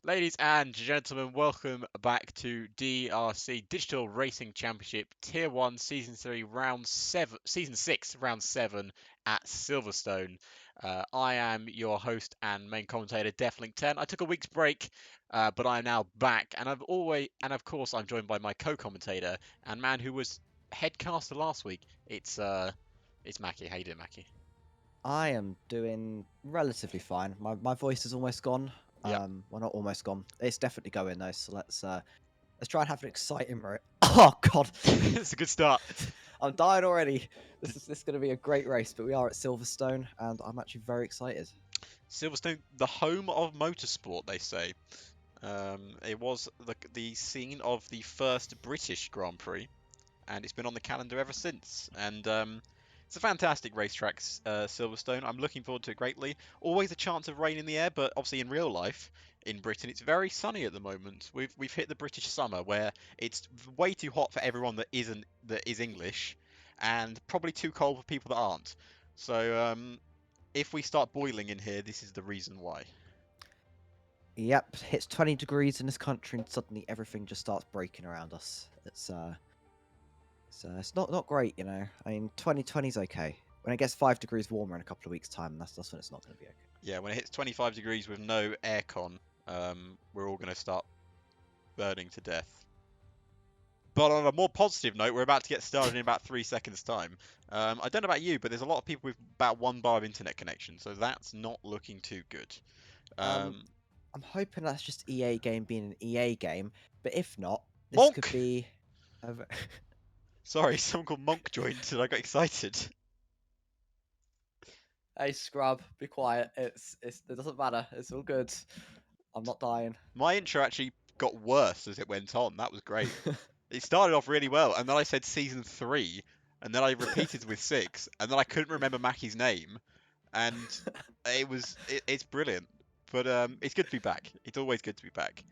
Ladies and gentlemen, welcome back to DRC Digital Racing Championship Tier 1 Season 3 Round 7 Season 6 Round 7 at Silverstone. I am your host and main commentator Deflink10. I took a week's break, but I am now back and of course I'm joined by my co-commentator and man who was headcaster last week. It's Mackie. How you doing, Mackie? I am doing relatively fine. My voice is almost gone. Yep. Well, not almost gone. It's definitely going though. So let's try and have an exciting race. Oh God, It's a good start. I'm dying already. This is going to be a great race, but we are at Silverstone, and I'm actually very excited. Silverstone, the home of motorsport, they say. It was the scene of the first British Grand Prix, and it's been on the calendar ever since. And it's a fantastic racetrack, Silverstone. I'm looking forward to it greatly. Always a chance of rain in the air, but obviously in real life in Britain, it's very sunny at the moment. We've hit the British summer where it's way too hot for everyone that is English, and probably too cold for people that aren't. So if we start boiling in here, this is the reason why. Yep, hits 20 degrees in this country, and suddenly everything just starts breaking around us. It's not great, you know. I mean, 2020 is okay. When it gets 5 degrees warmer in a couple of weeks' time, that's when it's not going to be okay. Yeah, when it hits 25 degrees with no aircon, we're all going to start burning to death. But on a more positive note, we're about to get started in about 3 seconds' time. I don't know about you, but there's a lot of people with about 1 bar of internet connection, so that's not looking too good. Um, I'm hoping that's just EA game being an EA game, but if not, this could Monk! be. Sorry, someone called Monk joined and I got excited. Hey, scrub, be quiet. It doesn't matter. It's all good. I'm not dying. My intro actually got worse as it went on. That was great. It started off really well, and then I said season 3, and then I repeated with 6, and then I couldn't remember Mackie's name, and it's brilliant. But it's good to be back. It's always good to be back.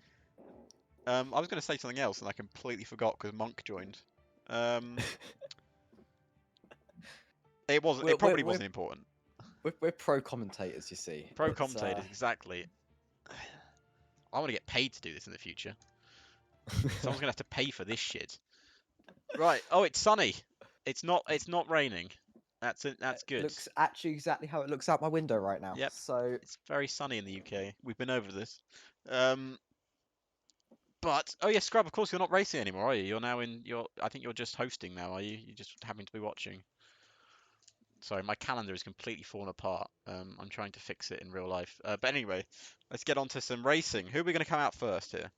I was going to say something else, and I completely forgot because Monk joined. Um, it wasn't. It probably wasn't important. We're pro commentators, you see. Pro commentators, exactly. I want to get paid to do this in the future. Someone's gonna have to pay for this shit. Right. Oh, it's sunny. It's not. It's not raining. That's it. That's good. Looks actually exactly how it looks out my window right now. Yep. So It's very sunny in the UK. We've been over this. Um, but oh yeah, Scrub. Of course, you're not racing anymore, are you? You're now in. I think you're just hosting now, are you? You're just having to be watching. Sorry, my calendar is completely fallen apart. I'm trying to fix it in real life. But anyway, let's get on to some racing. Who are we going to come out first here?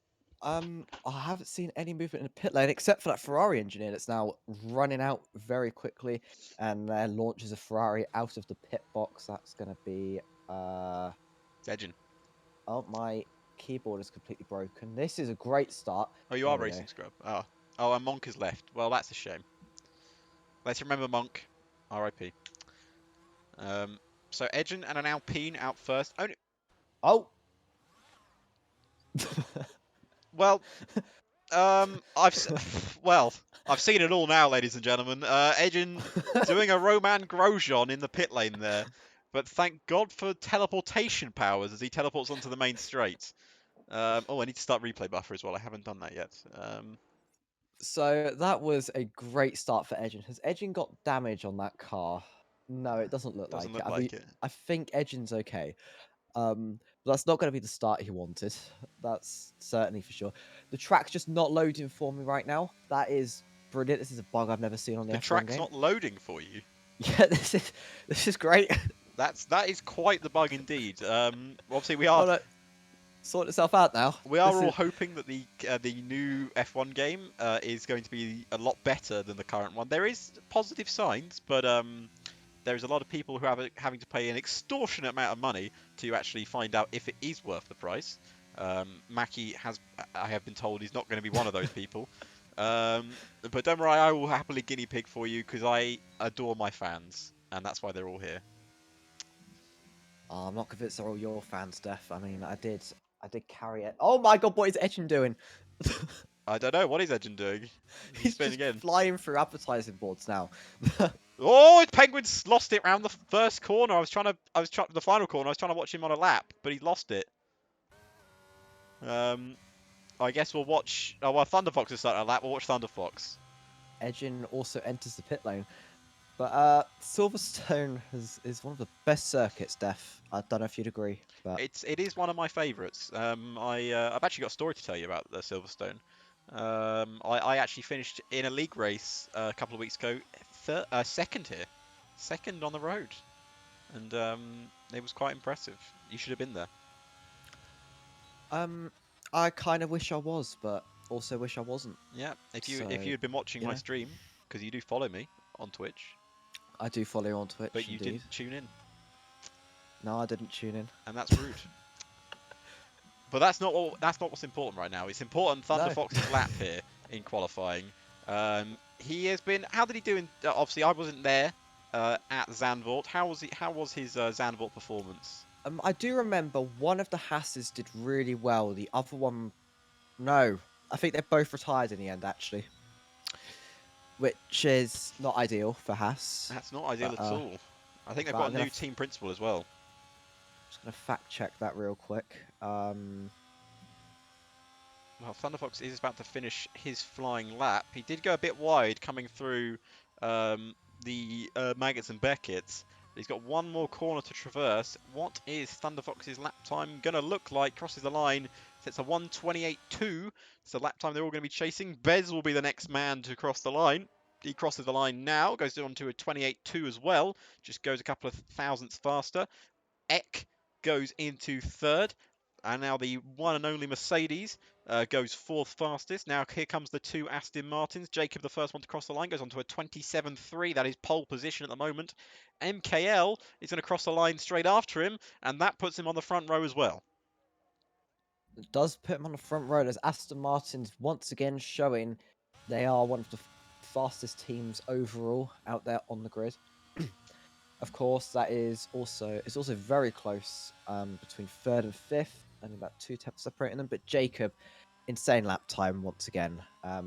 I haven't seen any movement in the pit lane except for that Ferrari engineer that's now running out very quickly and then launches a Ferrari out of the pit box. That's gonna be Edgin. Oh, my keyboard is completely broken. This is a great start. Oh, you There are we racing, go. Scrub. Oh. Oh, and Monk is left. Well, that's a shame. Let's remember Monk. R.I.P. So Edgin and an Alpine out first. Only. Oh. Well, I've seen it all now, ladies and gentlemen. Edgin doing a Roman Grosjean in the pit lane there, but thank God for teleportation powers as he teleports onto the main straight. Oh, I need to start replay buffer as well. I haven't done that yet. So that was a great start for Edgin. Has Edgin got damage on that car? No, it doesn't look Doesn't like it. look like it. I think Edgin's okay. But that's not going to be the start he wanted. That's certainly for sure. The track's just not loading for me right now. That is brilliant. This is a bug I've never seen on the The F1 track's game. not loading for you. Yeah, this is great. That is quite the bug indeed. Obviously we are. Oh, no. Sort itself out now. We are all hoping that the new F1 game is going to be a lot better than the current one. There is positive signs, but there's a lot of people who are having to pay an extortionate amount of money to actually find out if it is worth the price. Mackie I have been told, he's not going to be one of those people. But don't worry, I will happily guinea pig for you because I adore my fans, and that's why they're all here. Oh, I'm not convinced they're all your fans, Def. I mean, I did carry it. Oh my God, what is Edgin doing? I don't know, what is Edgin doing? He's spinning just again. flying through advertising boards now. Oh, Penguin's lost it round the first corner. The final corner. I was trying to watch him on a lap, but he lost it. Um, I guess we'll watch. Oh well, Thunder Fox is starting a lap. We'll watch Thunder Fox. Edgin also enters the pit lane. But Silverstone is one of the best circuits, Def. I don't know if you'd agree, but It is one of my favourites. I've actually got a story to tell you about the Silverstone. I actually finished in a league race a couple of weeks ago, second here, second on the road, and it was quite impressive. You should have been there. um, I kind of wish I was, but also wish I wasn't. Yeah, if you So, had been watching you my know, stream, because you do follow me on Twitch, I do follow you on Twitch, but you indeed. didn't tune in, No, I didn't tune in. and that's rude. But that's not what's important right now. It's important Thunder No. Fox's lap here in qualifying. He has been. How did he do in? Obviously, I wasn't there at Zandvoort. How was he? How was his Zandvoort performance? I do remember one of the Hasses did really well. The other one, no. I think they both retired in the end, actually, which is not ideal for Haas. That's not ideal But at all. I think they've got I'm a gonna new team principal as well. just gonna fact check that real quick. Well, Thunderfox is about to finish his flying lap. He did go a bit wide coming through the Maggots and Beckett's. He's got one more corner to traverse. What is Thunderfox's lap time going to look like? Crosses the line. It's a 1:28.2. It's the lap time they're all going to be chasing. Bez will be the next man to cross the line. He crosses the line now, goes on to a 28.2 as well. Just goes a couple of thousandths faster. Eck goes into third. And now the one and only Mercedes goes fourth fastest. Now here comes the two Aston Martins. Jacob, the first one to cross the line, goes on to a 27.3. That is pole position at the moment. MKL is going to cross the line straight after him, and that puts him on the front row as well. it does put him on the front row as Aston Martin's once again showing they are one of the fastest teams overall out there on the grid. Of course, that is also it's also very close between third and fifth, and about 2 tenths separating them. But Jacob, insane lap time once again,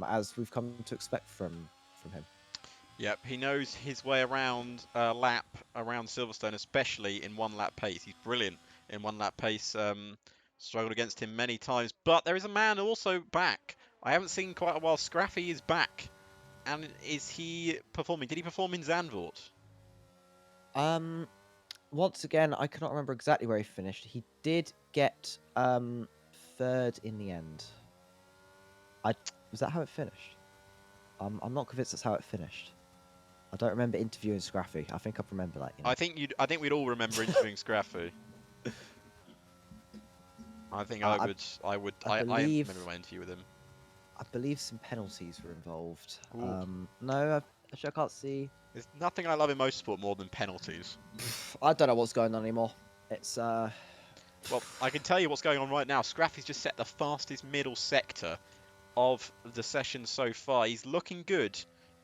as we've come to expect from him. Yep, he knows his way around a lap around Silverstone, especially in one lap pace. He's brilliant in one lap pace. Struggled against him many times, but there is a man also back. I haven't seen quite a while. Scraffy is back, and is he performing? Did he perform in Zandvoort? Once again, I cannot remember exactly where he finished. He did get third in the end. Was that how it finished? I'm not convinced that's how it finished. I don't remember interviewing Scraffy. I think I remember that. You know? I think we'd all remember interviewing Scraffy. I think I would. I I believe remember my interview with him. I believe some penalties were involved. Ooh. No, actually I can't see. There's nothing I love in motorsport more than penalties. I don't know what's going on anymore. It's Well, I can tell you what's going on right now. Scraffy's just set the fastest middle sector of the session so far. He's looking good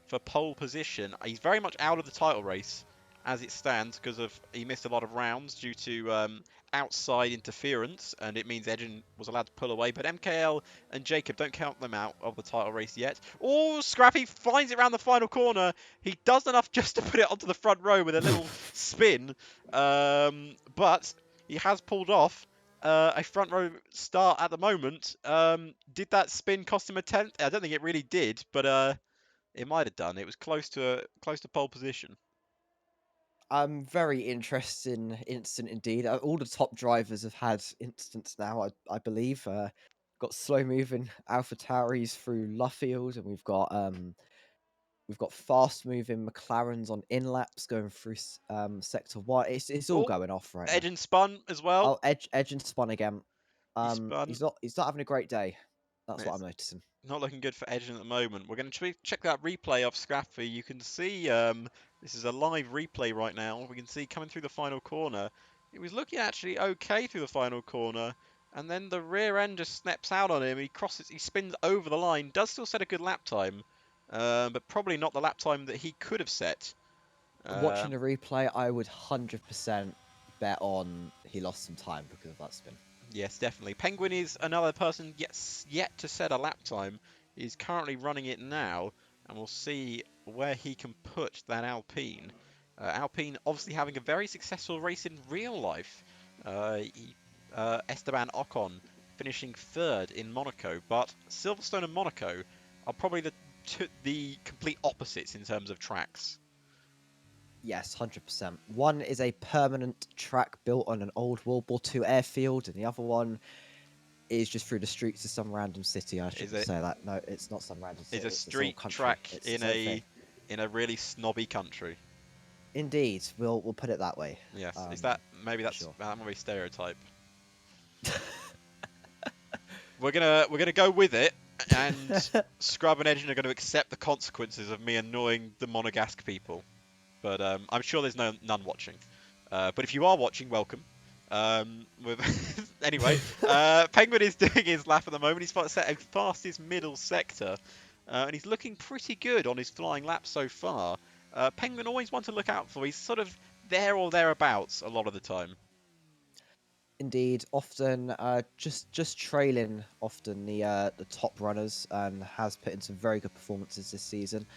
for pole position. He's very much out of the title race as it stands because of he missed a lot of rounds due to outside interference, and it means Edgen was allowed to pull away. But MKL and Jacob, don't count them out of the title race yet. Oh, Scrappy finds it around the final corner. He does enough just to put it onto the front row with a little spin, but he has pulled off a front row start at the moment. Did that spin cost him a tenth? I don't think it really did, but it might have done. It was close to pole position. very interesting instant indeed. All the top drivers have had instants now, I believe. Got slow moving Alpha Tauris through Luffield, and we've got fast moving McLarens on in laps going through sector one. It's all Oh, going off right now. Edgen spun as well. Oh, Edge and spun again. He spun. He's not having a great day. That's what I'm It's noticing. not looking good for Edgen at the moment. We're going to check that replay of Scraffy. You can see this is a live replay right now. We can see coming through the final corner. It was looking actually okay through the final corner, and then the rear end just snaps out on him. He crosses, he spins over the line. Does still set a good lap time, but probably not the lap time that he could have set. Watching the replay, I would 100% bet on he lost some time because of that spin. Yes, definitely. Penguin is another person yet to set a lap time. He's currently running it now, and we'll see where he can put that Alpine. Alpine obviously having a very successful race in real life. Esteban Ocon finishing third in Monaco. But Silverstone and Monaco are probably the complete opposites in terms of tracks. Yes, 100%. One is a permanent track built on an old World War II airfield, and the other one is just through the streets of some random city. I shouldn't say that. No, it's not some random Is city. a It's its own street country. track It's its own thing. in a really snobby country? Indeed, we'll put it that way. Yes. Is that maybe for that's sure. that might be a stereotype? We're gonna go with it, and Scrub and Edgen are going to accept the consequences of me annoying the Monegasque people. But I'm sure there's none watching. But if you are watching, welcome. Anyway, Penguin is doing his lap at the moment. He's set past his middle sector, and he's looking pretty good on his flying lap so far. Penguin always one to look out for. He's sort of there or thereabouts a lot of the time. Indeed, often just trailing often the top runners, and has put in some very good performances this season.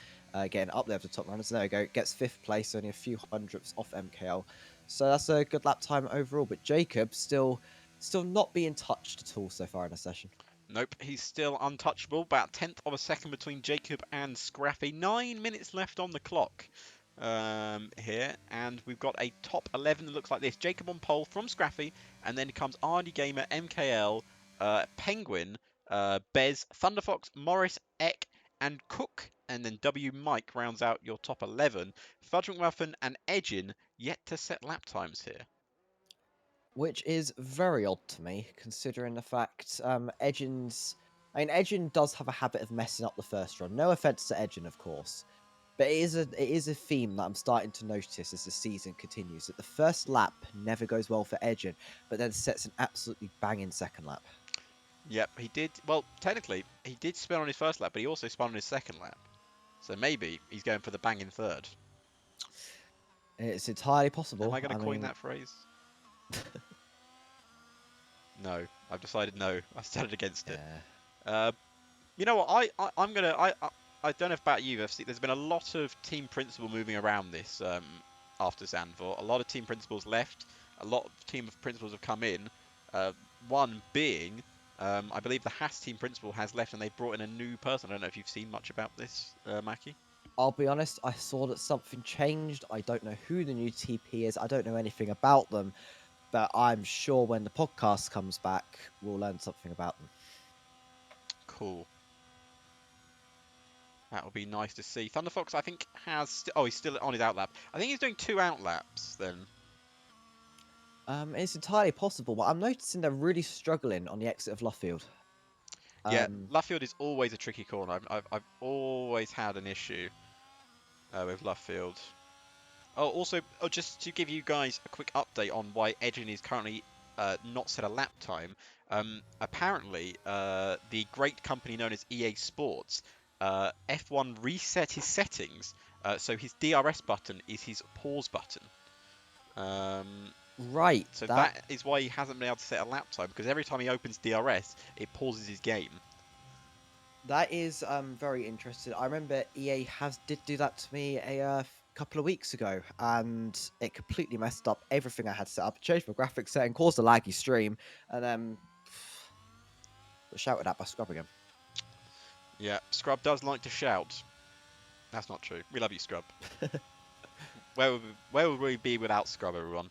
Getting up there to the top runners. There we go. Gets 5th place, only a few hundredths off MKL. So that's a good lap time overall. But Jacob still not being touched at all so far in the session. Nope, he's still untouchable. About 10th of a second between Jacob and Scraffy. 9 minutes left on the clock here, and we've got a top 11 that looks like this. Jacob on pole from Scraffy, and then comes RD Gamer, MKL, Penguin, Bez, Thunderfox, Morris, Eck, and Cook, and then W Mike rounds out your top 11. Fudge McMuffin and Edgin yet to set lap times here. Which is very odd to me, considering the fact Edgin's... I mean, Edgin does have a habit of messing up the first run. No offense to Edgin, of course. But it is a theme that I'm starting to notice as the season continues, that the first lap never goes well for Edgin, but then sets an absolutely banging second lap. Yep, he did. Well, technically, he did spin on his first lap, but he also spun on his second lap. So maybe he's going for the banging third. It's entirely possible. Am I going to coin that phrase? No, I've decided no. I started against it. You know what? I'm gonna. I don't know about you. There's been a lot of team principal moving around this after Zandvoort. A lot of team principals left. A lot of team principals have come in. One being, I believe the Haas team principal has left, and they've brought in a new person. I don't know if you've seen much about this, Mackie. I'll be honest, I saw that something changed. I don't know who the new TP is. I don't know anything about them. But I'm sure when the podcast comes back, we'll learn something about them. Cool. That would be nice to see. Thunderfox, I think, has... he's still on his outlap. I think he's doing 2 outlaps, then. It's entirely possible, but I'm noticing they're really struggling on the exit of Luffield. Yeah, Luffield is always a tricky corner. I've always had an issue with Luffield. Oh, also, just to give you guys a quick update on why Edgin is currently not set a lap time. Apparently, the great company known as EA Sports, F1 reset his settings, so his DRS button is his pause button. Right. So that is why he hasn't been able to set a lap time, because every time he opens DRS, it pauses his game. That is very interesting. I remember EA did do that to me a couple of weeks ago, and it completely messed up everything I had set up. Changed my graphics setting, caused a laggy stream, and got shouted at by Scrub again. Yeah, Scrub does like to shout. That's not true. We love you, Scrub. Where would we be without Scrub, everyone?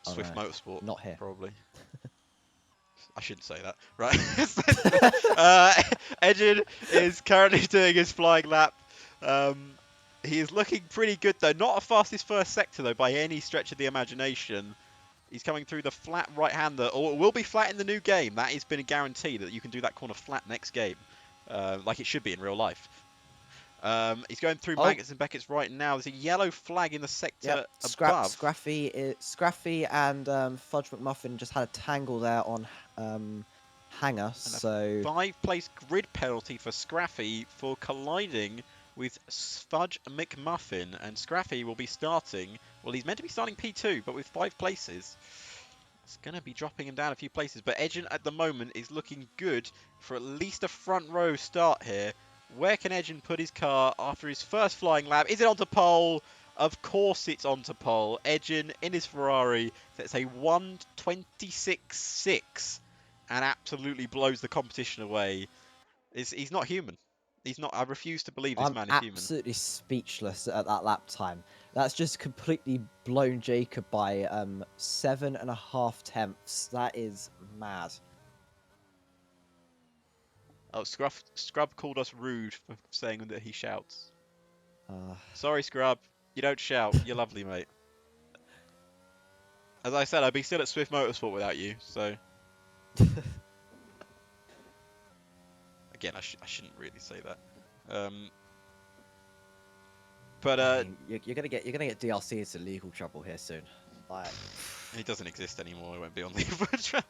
Swift Motorsport. Not here. Probably. I shouldn't say that. Right. Edgin is currently doing his flying lap. He is looking pretty good, though. Not a fastest first sector, though, by any stretch of the imagination. He's coming through the flat right-hander, or it will be flat in the new game. That has been a guarantee that you can do that corner flat next game, like it should be in real life. He's going through Maggots and Beckett's right now. There's a yellow flag in the sector above. Scraffy and Fudge McMuffin just had a tangle there on Hanger. So 5-place grid penalty for Scraffy for colliding with Fudge McMuffin, and Scraffy will be starting. Well, he's meant to be starting P2, but with 5 places, it's going to be dropping him down a few places. But Edgin at the moment is looking good for at least a front row start here. Where can Edgin put his car after his first flying lap? Is it onto pole? Of course it's on to pole. Edgin in his Ferrari sets a 1:26.6 and absolutely blows the competition away. He's not human. He's not. I refuse to believe this I'm man is human. absolutely speechless at that lap time. That's just completely blown Jacob by 7.5 tenths. That is mad. Oh, Scrub called us rude for saying that he shouts. Uh, Sorry, Scrub. You don't shout. You're lovely, mate. As I said, I'd be still at Swift Motorsport without you, so... Again, I shouldn't really say that. But I mean, you're gonna get DRC into legal trouble here soon. Like, he doesn't exist anymore. He won't be on the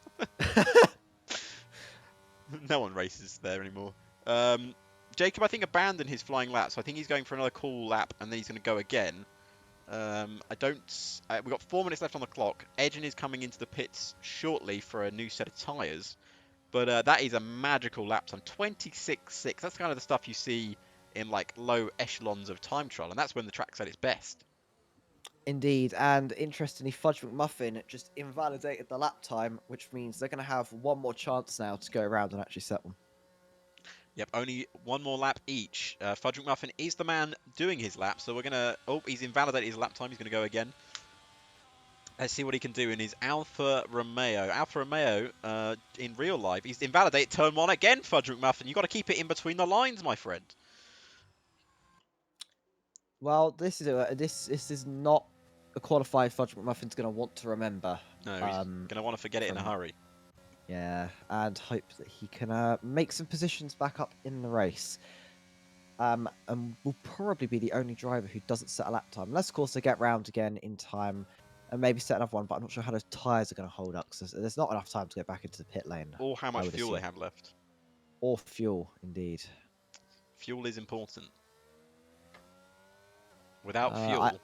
No one races there anymore. Jacob, I think, abandoned his flying lap, so I think he's going for another cool lap, and then he's going to go again. We've got 4 minutes left on the clock. Edgin is coming into the pits shortly for a new set of tyres. But that is a magical lap time. 26.6. That's kind of the stuff you see in like low echelons of time trial, and that's when the track's at its best. indeed, and interestingly, Fudge McMuffin just invalidated the lap time, which means they're gonna have one more chance now to go around and actually set one. Yep, only one more lap each. Fudge McMuffin is the man doing his lap, so we're going to... Oh, he's invalidated his lap time. He's going to go again. Let's see what he can do in his Alfa Romeo. Alfa Romeo, in real life, he's invalidated turn 1 again, Fudge McMuffin. You've got to keep it in between the lines, my friend. Well, this is not a qualified Fudge McMuffin's gonna want to remember. No, he's going to want to forget it in a hurry. Yeah, and hope that he can make some positions back up in the race. And will probably be the only driver who doesn't set a lap time. Unless, of course, they get round again in time and maybe set another one, but I'm not sure how those tyres are going to hold up, because there's not enough time to get back into the pit lane. Or how much fuel they have left. Or fuel, indeed. Fuel is important. Without fuel...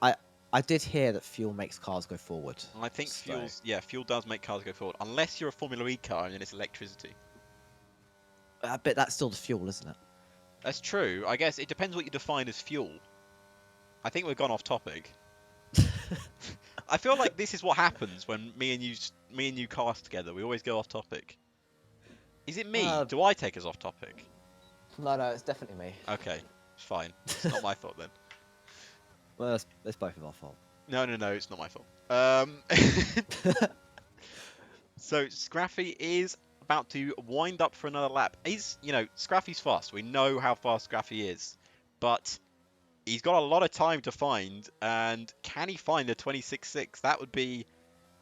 I did hear that fuel makes cars go forward. I think fuel does make cars go forward. Unless you're a Formula E car and then it's electricity. But that's still the fuel, isn't it? That's true. I guess it depends what you define as fuel. I think we've gone off topic. I feel like this is what happens when me and you cast together. We always go off topic. Is it me? Do I take us off topic? No, it's definitely me. Okay, fine. It's not my fault then. Well, it's both of our fault. No, it's not my fault. So Scraffy is about to wind up for another lap. Scraffy's fast. We know how fast Scraffy is, but he's got a lot of time to find. And can he find a 26.6? That would be,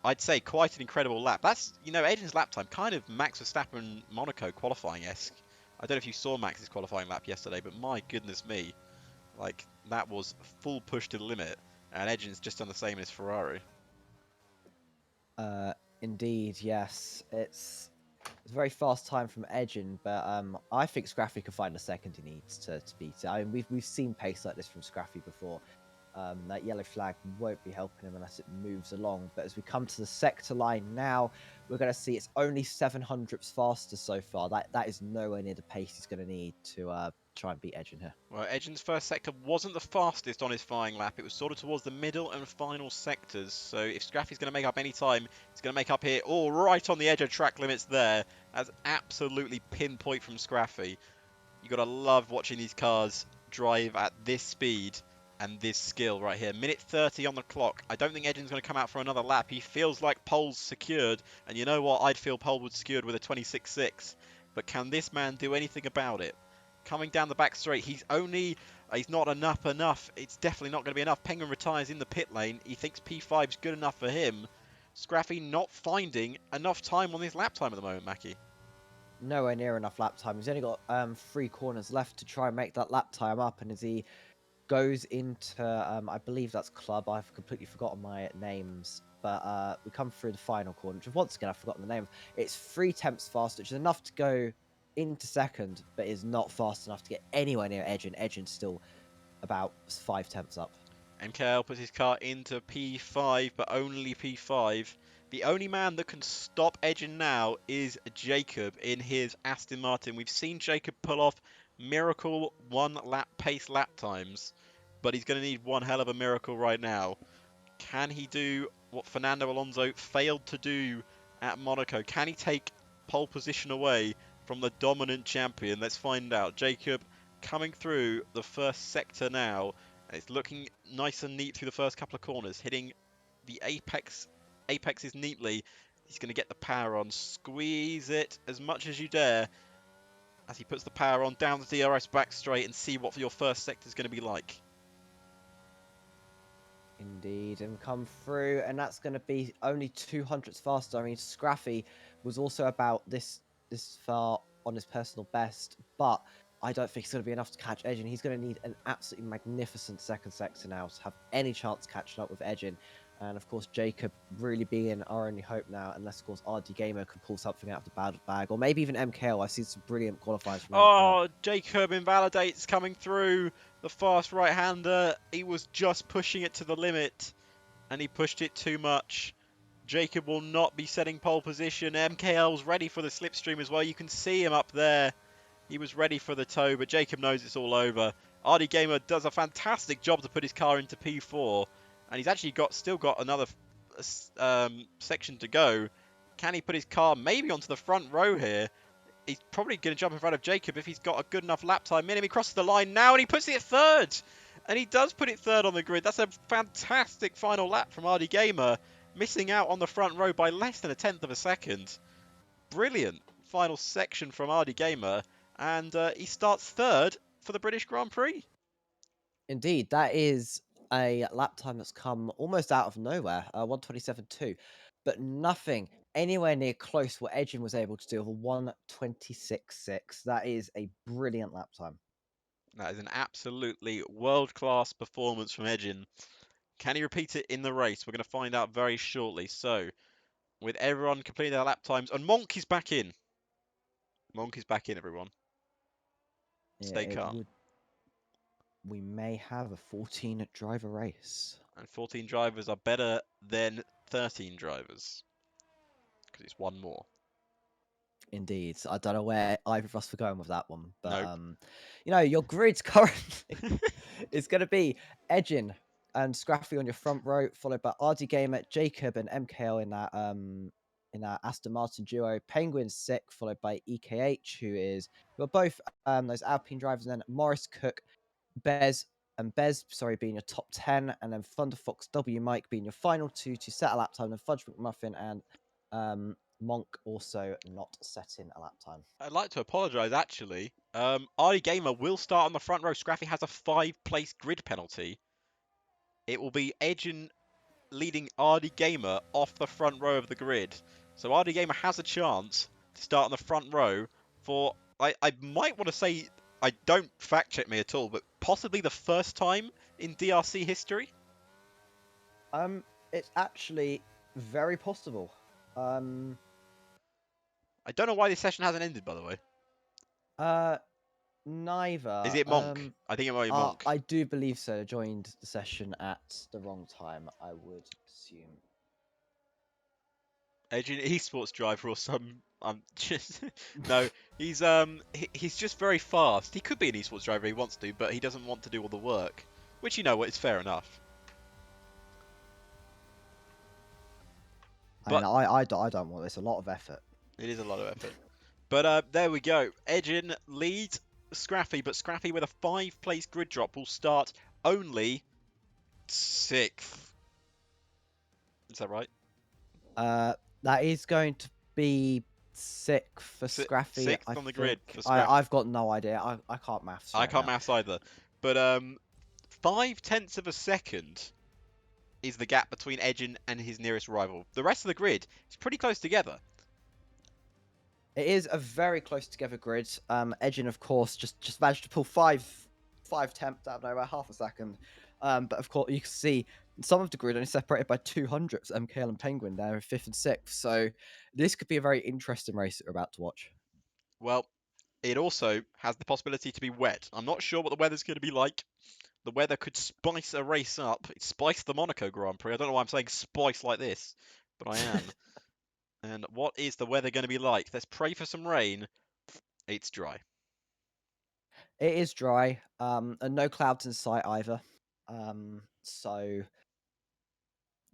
I'd say, quite an incredible lap. That's, Adrian's lap time, kind of Max Verstappen Monaco qualifying-esque. I don't know if you saw Max's qualifying lap yesterday, but my goodness me. Like, that was full push to the limit, and Edgin's just done the same in his Ferrari. Indeed, yes. It's a very fast time from Edgin, but I think Scraffy can find the second he needs to beat it. I mean, we've seen pace like this from Scraffy before. That yellow flag won't be helping him unless it moves along. But as we come to the sector line now, we're going to see it's only 700ths faster so far. That is nowhere near the pace he's going to need to try and beat Edgin here. Well, Edgin's first sector wasn't the fastest on his flying lap. It was sort of towards the middle and final sectors. So if Scraffy's going to make up any time, he's going to make up here. Oh, right on the edge of track limits there. That's absolutely pinpoint from Scraffy. You've got to love watching these cars drive at this speed and this skill right here. Minute 30 on the clock. I don't think Edgin's going to come out for another lap. He feels like pole's secured. And you know what? I'd feel pole was secured with a 26.6. But can this man do anything about it? Coming down the back straight, he's not enough. It's definitely not going to be enough. Penguin retires in the pit lane. He thinks P5's good enough for him. Scraffy not finding enough time on his lap time at the moment, Mackie. Nowhere near enough lap time. He's only got 3 corners left to try and make that lap time up, and as he goes into, I believe that's club. I've completely forgotten my names, but we come through the final corner, which once again I've forgotten the name. It's 3 tenths fast, which is enough to go into second, but is not fast enough to get anywhere near Edgin. Edgin's still about 5 tenths up. MKL puts his car into P5, but only P5. The only man that can stop Edgin now is Jacob in his Aston Martin. We've seen Jacob pull off miracle 1 lap pace lap times. but he's going to need one hell of a miracle right now. Can he do what Fernando Alonso failed to do at Monaco? Can he take pole position away from the dominant champion? Let's find out. Jacob coming through the first sector now. It's looking nice and neat through the first couple of corners, hitting the apexes neatly. He's going to get the power on. Squeeze it as much as you dare as he puts the power on down the DRS back straight and see what your first sector is going to be like. Indeed, and come through, and that's going to be only 200ths faster. I mean, Scraffy was also about this far on his personal best, but I don't think it's going to be enough to catch Edgin. He's going to need an absolutely magnificent second sector now to have any chance catching up with Edgin. And of course, Jacob really being our only hope now, unless of course RD Gamer can pull something out of the bag, or maybe even MKL. I've seen some brilliant qualifiers from MKL. Oh, Jacob invalidates coming through. The fast right-hander. He was just pushing it to the limit, and he pushed it too much. Jacob will not be setting pole position. MKL's ready for the slipstream as well. You can see him up there. He was ready for the toe, but Jacob knows it's all over. RD Gamer does a fantastic job to put his car into P4, and he's actually still got another section to go. Can he put his car maybe onto the front row here? He's probably going to jump in front of Jacob if he's got a good enough lap time in him. He crosses the line now, and he puts it third. And he does put it third on the grid. That's a fantastic final lap from RD Gamer, missing out on the front row by less than a tenth of a second. Brilliant final section from RD Gamer, and he starts third for the British Grand Prix. Indeed, that is a lap time that's come almost out of nowhere, 1:27.2, but nothing anywhere near close what Edgin was able to do of a 1:26.6. That is a brilliant lap time. That is an absolutely world-class performance from Edgin. Can he repeat it in the race? We're going to find out very shortly. So, with everyone completing their lap times, and Monk is back in. Monk is back in, everyone. Yeah, Stay calm. we may have a 14 driver race. And 14 drivers are better than 13 drivers, because it's one more. Indeed. I don't know where either of us were going with that one, but Nope. your grid currently is going to be Edgin and Scraffy on your front row, followed by RD Gamer, Jacob, and MKL in that Aston Martin duo. Penguin sixth, followed by EKH, who are both those Alpine drivers, and then Morris Cook, Bez sorry, being your top 10, and then Thunder Fox W Mike being your final two to set a lap time, and Fudge McMuffin and Monk also not setting a lap time. I'd like to apologise, actually. RD Gamer will start on the front row. Scraffy has a 5-place grid penalty. It will be Edgin leading RD Gamer off the front row of the grid. So RD Gamer has a chance to start on the front row for, I might want to say, I don't fact check me at all, but possibly the first time in DRC history. It's actually very possible. I don't know why this session hasn't ended, by the way. Neither. Is it Monk? I think it might be Monk. I do believe so. Joined the session at the wrong time, I would assume. Edgin esports driver or some. I'm just no. He's just very fast. He could be an esports driver if he wants to, but he doesn't want to do all the work, which it's fair enough. But I don't want this. A lot of effort. It is a lot of effort. But there we go. Edgin leads Scraffy, but Scraffy with a 5-place grid drop will start only 6th. Is that right? That is going to be sixth for Scraffy. 6th on the grid for Scraffy. I've got no idea. I can't maths. I can't maths either. But 0.5 of a second is the gap between Edgin and his nearest rival. The rest of the grid is pretty close together. It is a very close together grid. Edgin, of course, just managed to pull five tenths out of nowhere, half a second. But of course, you can see some of the grid only separated by 200ths. MKL and Penguin there in 5th and 6th. So this could be a very interesting race that we're about to watch. Well, it also has the possibility to be wet. I'm not sure what the weather's going to be like. The weather could spice a race up. It spiced the Monaco Grand Prix. I don't know why I'm saying spice like this, but I am. And what is the weather going to be like? Let's pray for some rain. It's dry. It is dry, and no clouds in sight either. So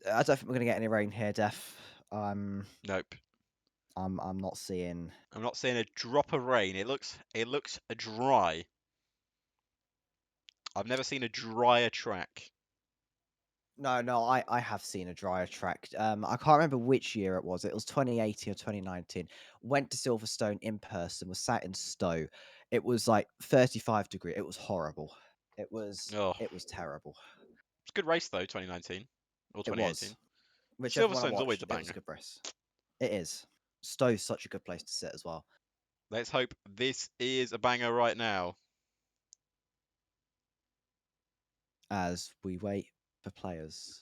I don't think we're gonna get any rain here, Def. Nope. I'm not seeing. I'm not seeing a drop of rain. It looks dry. I've never seen a drier track. No, I have seen a drier track. I can't remember which year it was. It was 2018 or 2019. Went to Silverstone in person. Was sat in Stowe. It was like 35 degree. It was horrible. It was Oh, it was terrible. it's a good race though, 2019 or It 2018. was. Whichever one I Silverstone's always a watched, it was a banger. good race. It is. Stowe's such a good place to sit as well. Let's hope this is a banger right now. As we wait for players.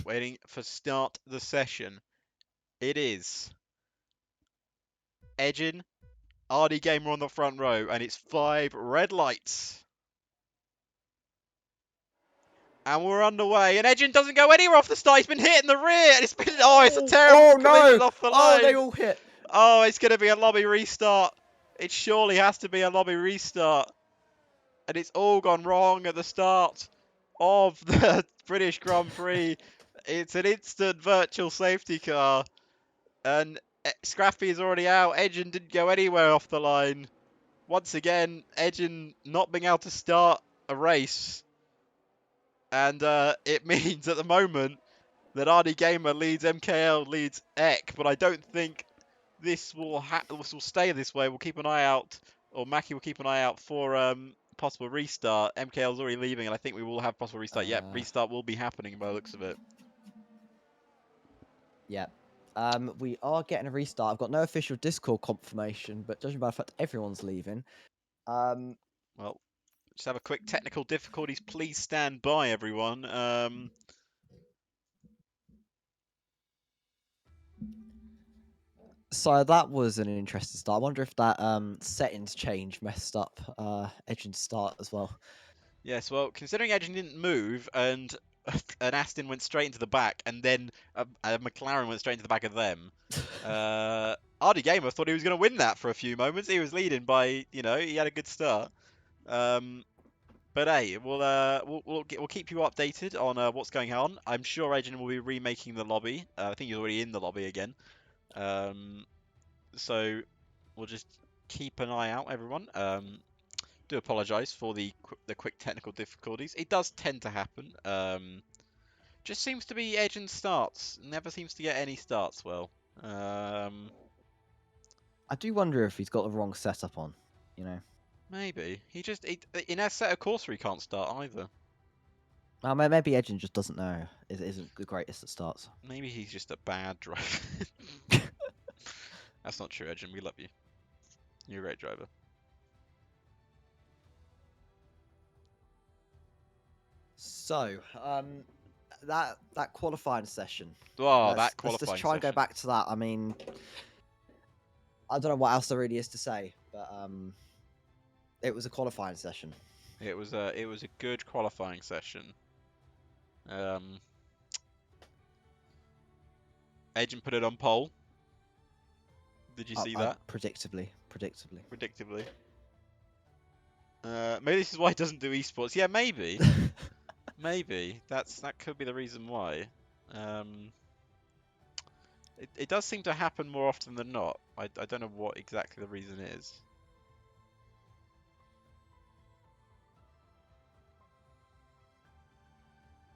Waiting for start the session. It is Edgin, RD Gamer on the front row, and it's 5 red lights. And we're underway, and Edgin doesn't go anywhere off the start. He's been hit in the rear, and it's a terrible Oh collision no! off the Oh, they line. all hit. Oh, it's going to be a lobby restart. It surely has to be a lobby restart. And it's all gone wrong at the start of the British Grand Prix. It's an instant virtual safety car. And Scrappy is already out. Edgen didn't go anywhere off the line. Once again, Edgen not being able to start a race. And it means at the moment that RD Gamer leads, MKL leads Ek. But I don't think this will stay this way. We'll keep an eye out, or Mackie will keep an eye out for possible restart. MKL's already leaving, and I think we will have possible restart. Yep, restart will be happening by the looks of it. Yeah. We are getting a restart. I've got no official Discord confirmation, but judging by the fact everyone's leaving, Well, just have a quick technical difficulties. Please stand by, everyone. so that was an interesting start. I wonder if that settings change messed up Edge's start as well. Yes, well, considering Edgen didn't move and an Aston went straight into the back, and then a McLaren went straight into the back of them. RD Gamer thought he was going to win that for a few moments. He was leading by, he had a good start. But hey, we'll keep you updated on what's going on. I'm sure Adrian will be remaking the lobby. I think he's already in the lobby again. So we'll just keep an eye out, everyone. Do apologise for the quick technical difficulties. It does tend to happen. Just seems to be Edge and starts. Never seems to get any starts well. I do wonder if he's got the wrong setup on, Maybe in our set of course he can't start either. Maybe Edgen just doesn't know. Isn't the greatest at starts. Maybe he's just a bad driver. That's not true, Edgen. We love you. You're a great driver. So, that qualifying session. Oh, Let's qualifying just try and go session. back to that. I mean, I don't know what else there really is to say, but it was a qualifying session. It was a good qualifying session. Agent put it on pole. Did you see that? Predictably. Predictably. Maybe this is why he doesn't do esports. Yeah, maybe. Maybe that could be the reason why. It does seem to happen more often than not. I don't know what exactly the reason is.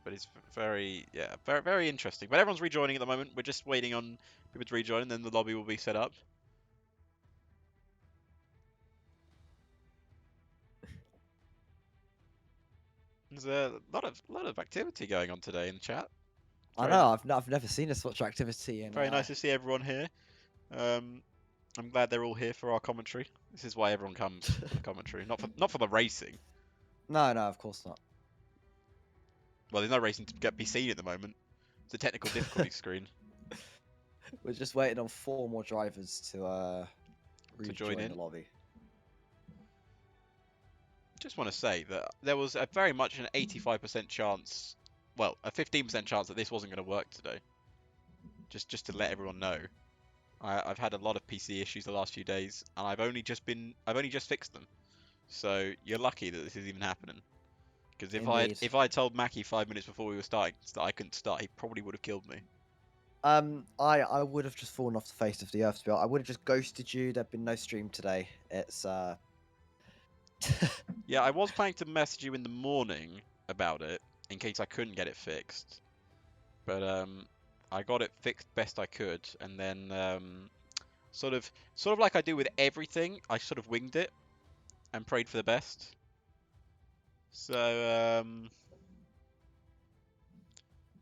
But it's very very interesting. But everyone's rejoining at the moment. We're just waiting on people to rejoin, and then the lobby will be set up. There's a lot of activity going on today in the chat. I know. I've never seen this much activity. And very nice to see everyone here. I'm glad they're all here for our commentary. This is why everyone comes for the commentary, not for the racing. No, of course not. Well, there's no racing to be seen at the moment. It's a technical difficulty screen. We're just waiting on 4 more drivers to join in the lobby. Just want to say that there was very much an 85% chance, well, a 15% chance that this wasn't going to work today. Just to let everyone know. I've had a lot of PC issues the last few days, and I've only just fixed them. So you're lucky that this is even happening. Because Indeed. if I told Mackie 5 minutes before we were starting that I couldn't start, he probably would have killed me. I would have just fallen off the face of the earth. To be honest. I would have just ghosted you. There'd been no stream today. It's Yeah, I was planning to message you in the morning about it in case I couldn't get it fixed, but I got it fixed best I could, and then sort of like I do with everything, I sort of winged it and prayed for the best. So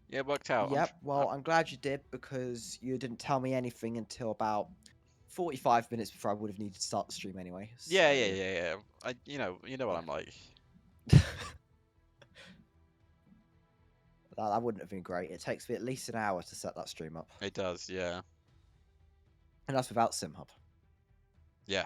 yeah, it worked out. Yep. Well, I'm glad you did because you didn't tell me anything until about 45 minutes before I would have needed to start the stream anyway. Yeah, So yeah, yeah, yeah. You know what yeah, I'm like. that wouldn't have been great. It takes me at least an hour to set that stream up, It does, yeah, and that's without SimHub. yeah.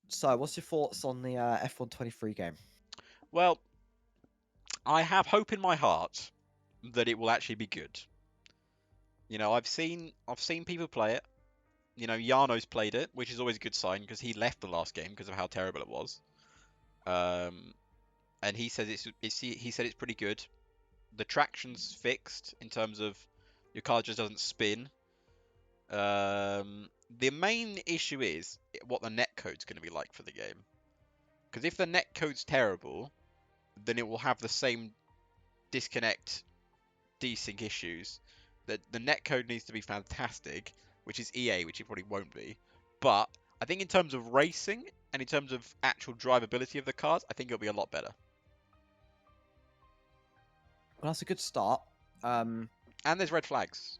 So, what's your thoughts on the F123 game? Well, I have hope in my heart that it will actually be good. You know, I've seen people play it. You know, Yano's played it, which is always a good sign because he left the last game because of how terrible it was. Um, and he says he said it's pretty good. The traction's fixed in terms of your car just doesn't spin. The main issue is what the netcode's going to be like for the game. Because if the netcode's terrible, then it will have the same disconnect, desync issues. The netcode needs to be fantastic, which is EA, which it probably won't be. But I think in terms of racing and in terms of actual drivability of the cars, I think it'll be a lot better. Well, that's a good start. And there's red flags.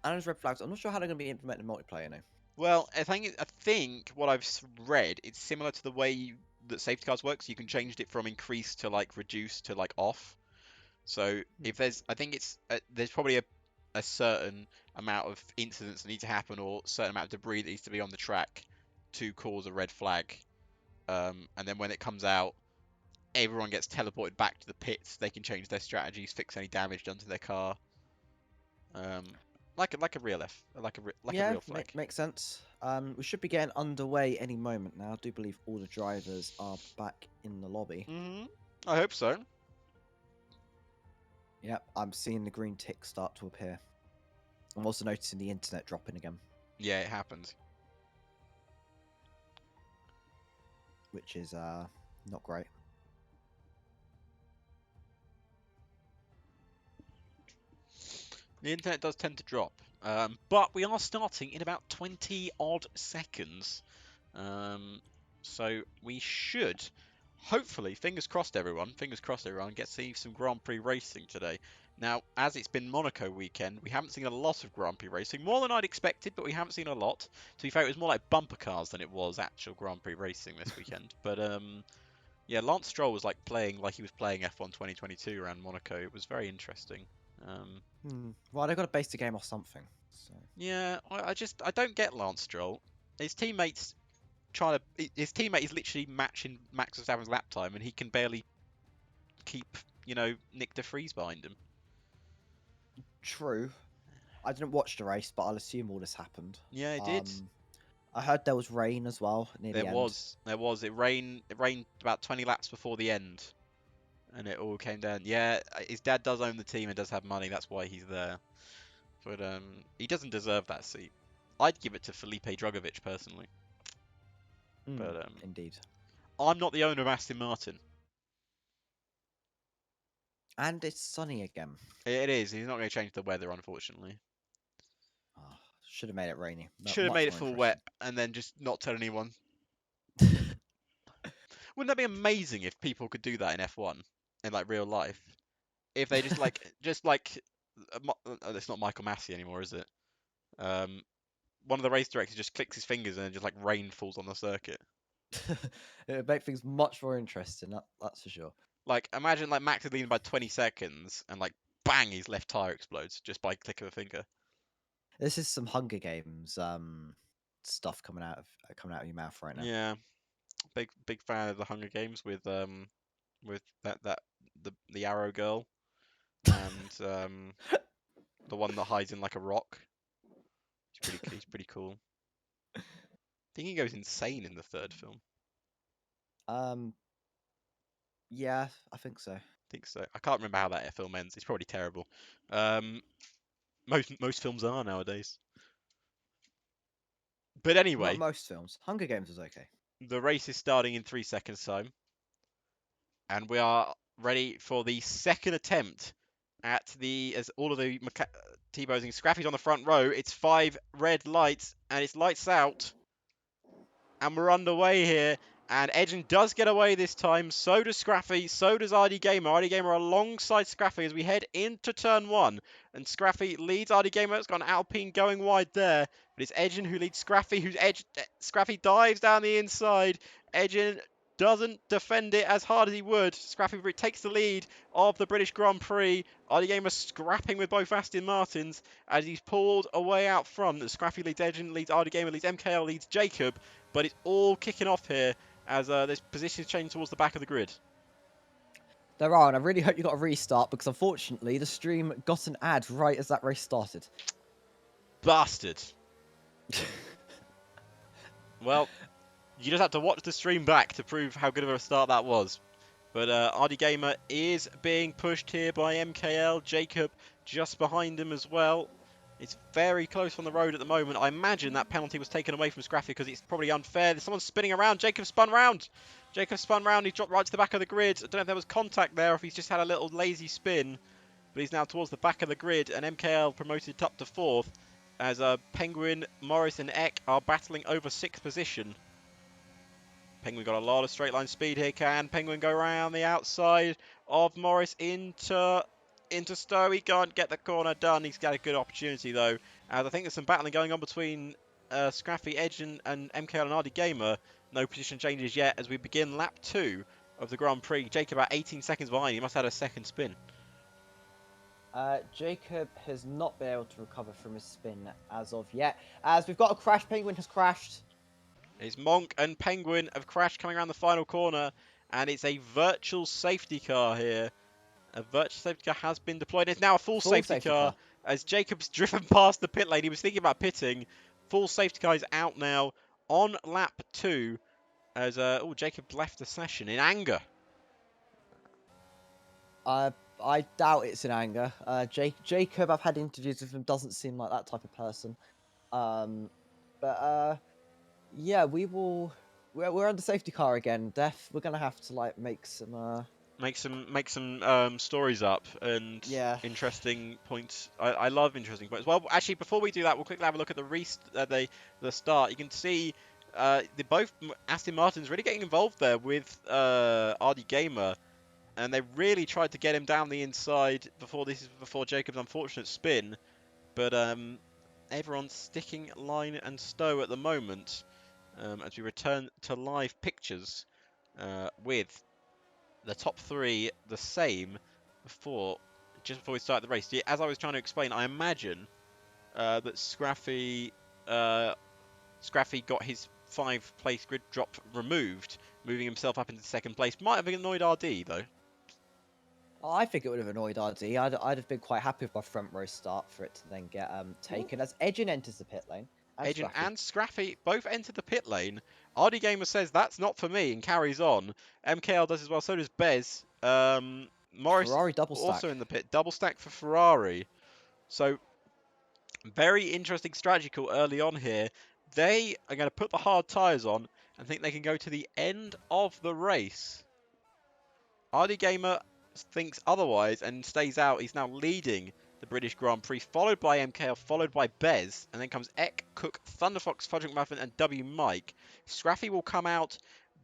And there's red flags. I'm not sure how they're going to be implemented in multiplayer now. Well, I think what I've read, it's similar to the way that safety cars work. So you can change it from increased to like reduced to like off. So if there's, I think it's there's probably a certain amount of incidents that need to happen or certain amount of debris that needs to be on the track to cause a red flag. And then when it comes out, everyone gets teleported back to the pits. They can change their strategies, fix any damage done to their car. Um, like a real like a Yeah, real flag. makes sense. We should be getting underway any moment now. I do believe all the drivers are back in the lobby. I hope so. Yep, I'm seeing the green tick start to appear. I'm also noticing the internet dropping again, Yeah, it happened. which is not great. The internet does tend to drop. But we are starting in about 20 odd seconds. So we should, hopefully, fingers crossed everyone, get to see some Grand Prix racing today. Now, as it's been Monaco weekend, we haven't seen a lot of Grand Prix racing, more than I'd expected, but we haven't seen a lot. To be fair, it was more like bumper cars than it was actual Grand Prix racing this weekend. But yeah, Lance Stroll was playing like he was playing F1 2022 around Monaco. It was very interesting. Well, they've got to base the game off something. So. Yeah, I don't get Lance Stroll. His teammates trying to his teammate is literally matching Max Verstappen's lap time, and he can barely keep Nick de Vries behind him. True. I didn't watch the race, but I'll assume all this happened. Yeah, it did. I heard there was rain as well near the end. There was. It rained about 20 laps before the end, and it all came down. Yeah, his dad does own the team and does have money. That's why he's there. But he doesn't deserve that seat. I'd give it to Felipe Drugovich personally. But Indeed. I'm not the owner of Aston Martin. And it's sunny again. It is. He's not going to change the weather, unfortunately. Oh, should have made it rainy. Should have Much made it more full interesting. wet and then just not tell anyone. Wouldn't that be amazing if people could do that in F1 in like real life? If they it's not Michael Massey anymore, is it? One of the race directors just clicks his fingers and then just like rain falls on the circuit. It would make things much more interesting. That's for sure. Like imagine like Max is leading by 20 seconds and like bang, his left tire explodes just by click of a finger. This is some Hunger Games stuff coming out of your mouth right now. Yeah, big fan of the Hunger Games with that the arrow girl and the one that hides in like a rock. He's pretty cool. I think he goes insane in the third film. Um, yeah, I think so. I think so. I can't remember how that film ends. It's probably terrible. Um, most films are nowadays. But Not anyway, most films. Hunger Games was okay. the race is starting in 3 seconds time, and we are ready for the second attempt at the as all of the T-posing Scrappy's on the front row. It's 5 red lights, and it's lights out. And we're underway here. And Edgen does get away this time. So does Scraffy. So does RD Gamer. RD Gamer alongside Scraffy as we head into turn 1. And Scraffy leads RD Gamer. It's got an Alpine going wide there. But it's Edgen who leads Scraffy. Scraffy dives down the inside. Edgen doesn't defend it as hard as he would. Scrappy takes the lead of the British Grand Prix. RD Gamer scrapping with both Aston Martins as he's pulled away out front. Scraffy leads Edgen, leads RD Gamer, leads MKL, leads Jacob. But it's all kicking off here as this position is changing towards the back of the grid. There are, and I really hope you got a restart because unfortunately the stream got an ad right as that race started. Bastard. Well, you just have to watch the stream back to prove how good of a start that was. But RD Gamer is being pushed here by MKL. Jacob just behind him as well. It's very close on the road at the moment. I imagine that penalty was taken away from Scraffy because it's probably unfair. There's someone spinning around. Jacob spun round. Jacob spun round. He dropped right to the back of the grid. I don't know if there was contact there or if he's just had a little lazy spin. But he's now towards the back of the grid. And MKL promoted up to 4th as Penguin, Morris and Eck are battling over 6th position. Penguin got a lot of straight line speed here. Can Penguin go around the outside of Morris into Stowe? He can't get the corner done. He's got a good opportunity though. As I think there's some battling going on between Scraffy, Edge and MKL and RD Gamer. No position changes yet as we begin lap 2 of the Grand Prix. Jacob about 18 seconds behind. He must have had a second spin. Jacob has not been able to recover from his spin as of yet. As we've got a crash, Penguin has crashed. It's Monk and Penguin have crashed coming around the final corner, and it's a virtual safety car here. A virtual safety car has been deployed. It's now a full safety car as Jacob's driven past the pit lane. He was thinking about pitting. Full safety car is out now on lap 2 as Jacob left the session in anger. I doubt it's in anger. Jacob, I've had interviews with him, doesn't seem like that type of person. Yeah, we're on the safety car again. We're gonna have to like make some stories up and interesting points. I love interesting points. Well, actually, before we do that, we'll quickly have a look at the start. You can see both Aston Martins really getting involved there with RD Gamer, and they really tried to get him down the inside before Jacob's unfortunate spin. But everyone's sticking line and Stowe at the moment as we return to live pictures with the top 3 the same just before we start the race. As I was trying to explain, I imagine that Scraffy got his 5-place grid drop removed, moving himself up into 2nd place. Might have annoyed RD though. I think it would have annoyed RD. I'd have been quite happy with my front row start for it to then get taken as Edgen enters the pit lane. Edgen and Scraffy both enter the pit lane. RD Gamer says that's not for me and carries on. MKL does as well, so does Bez. Morris Ferrari double stack. Also in the pit. Double stack for Ferrari. So, very interesting strategy call early on here. They are going to put the hard tyres on and think they can go to the end of the race. RD Gamer thinks otherwise and stays out. He's now leading the British Grand Prix, followed by MKL, followed by Bez, and then comes Eck, Cook, Thunderfox, Fudge McMuffin, and W Mike. Scraffy will come out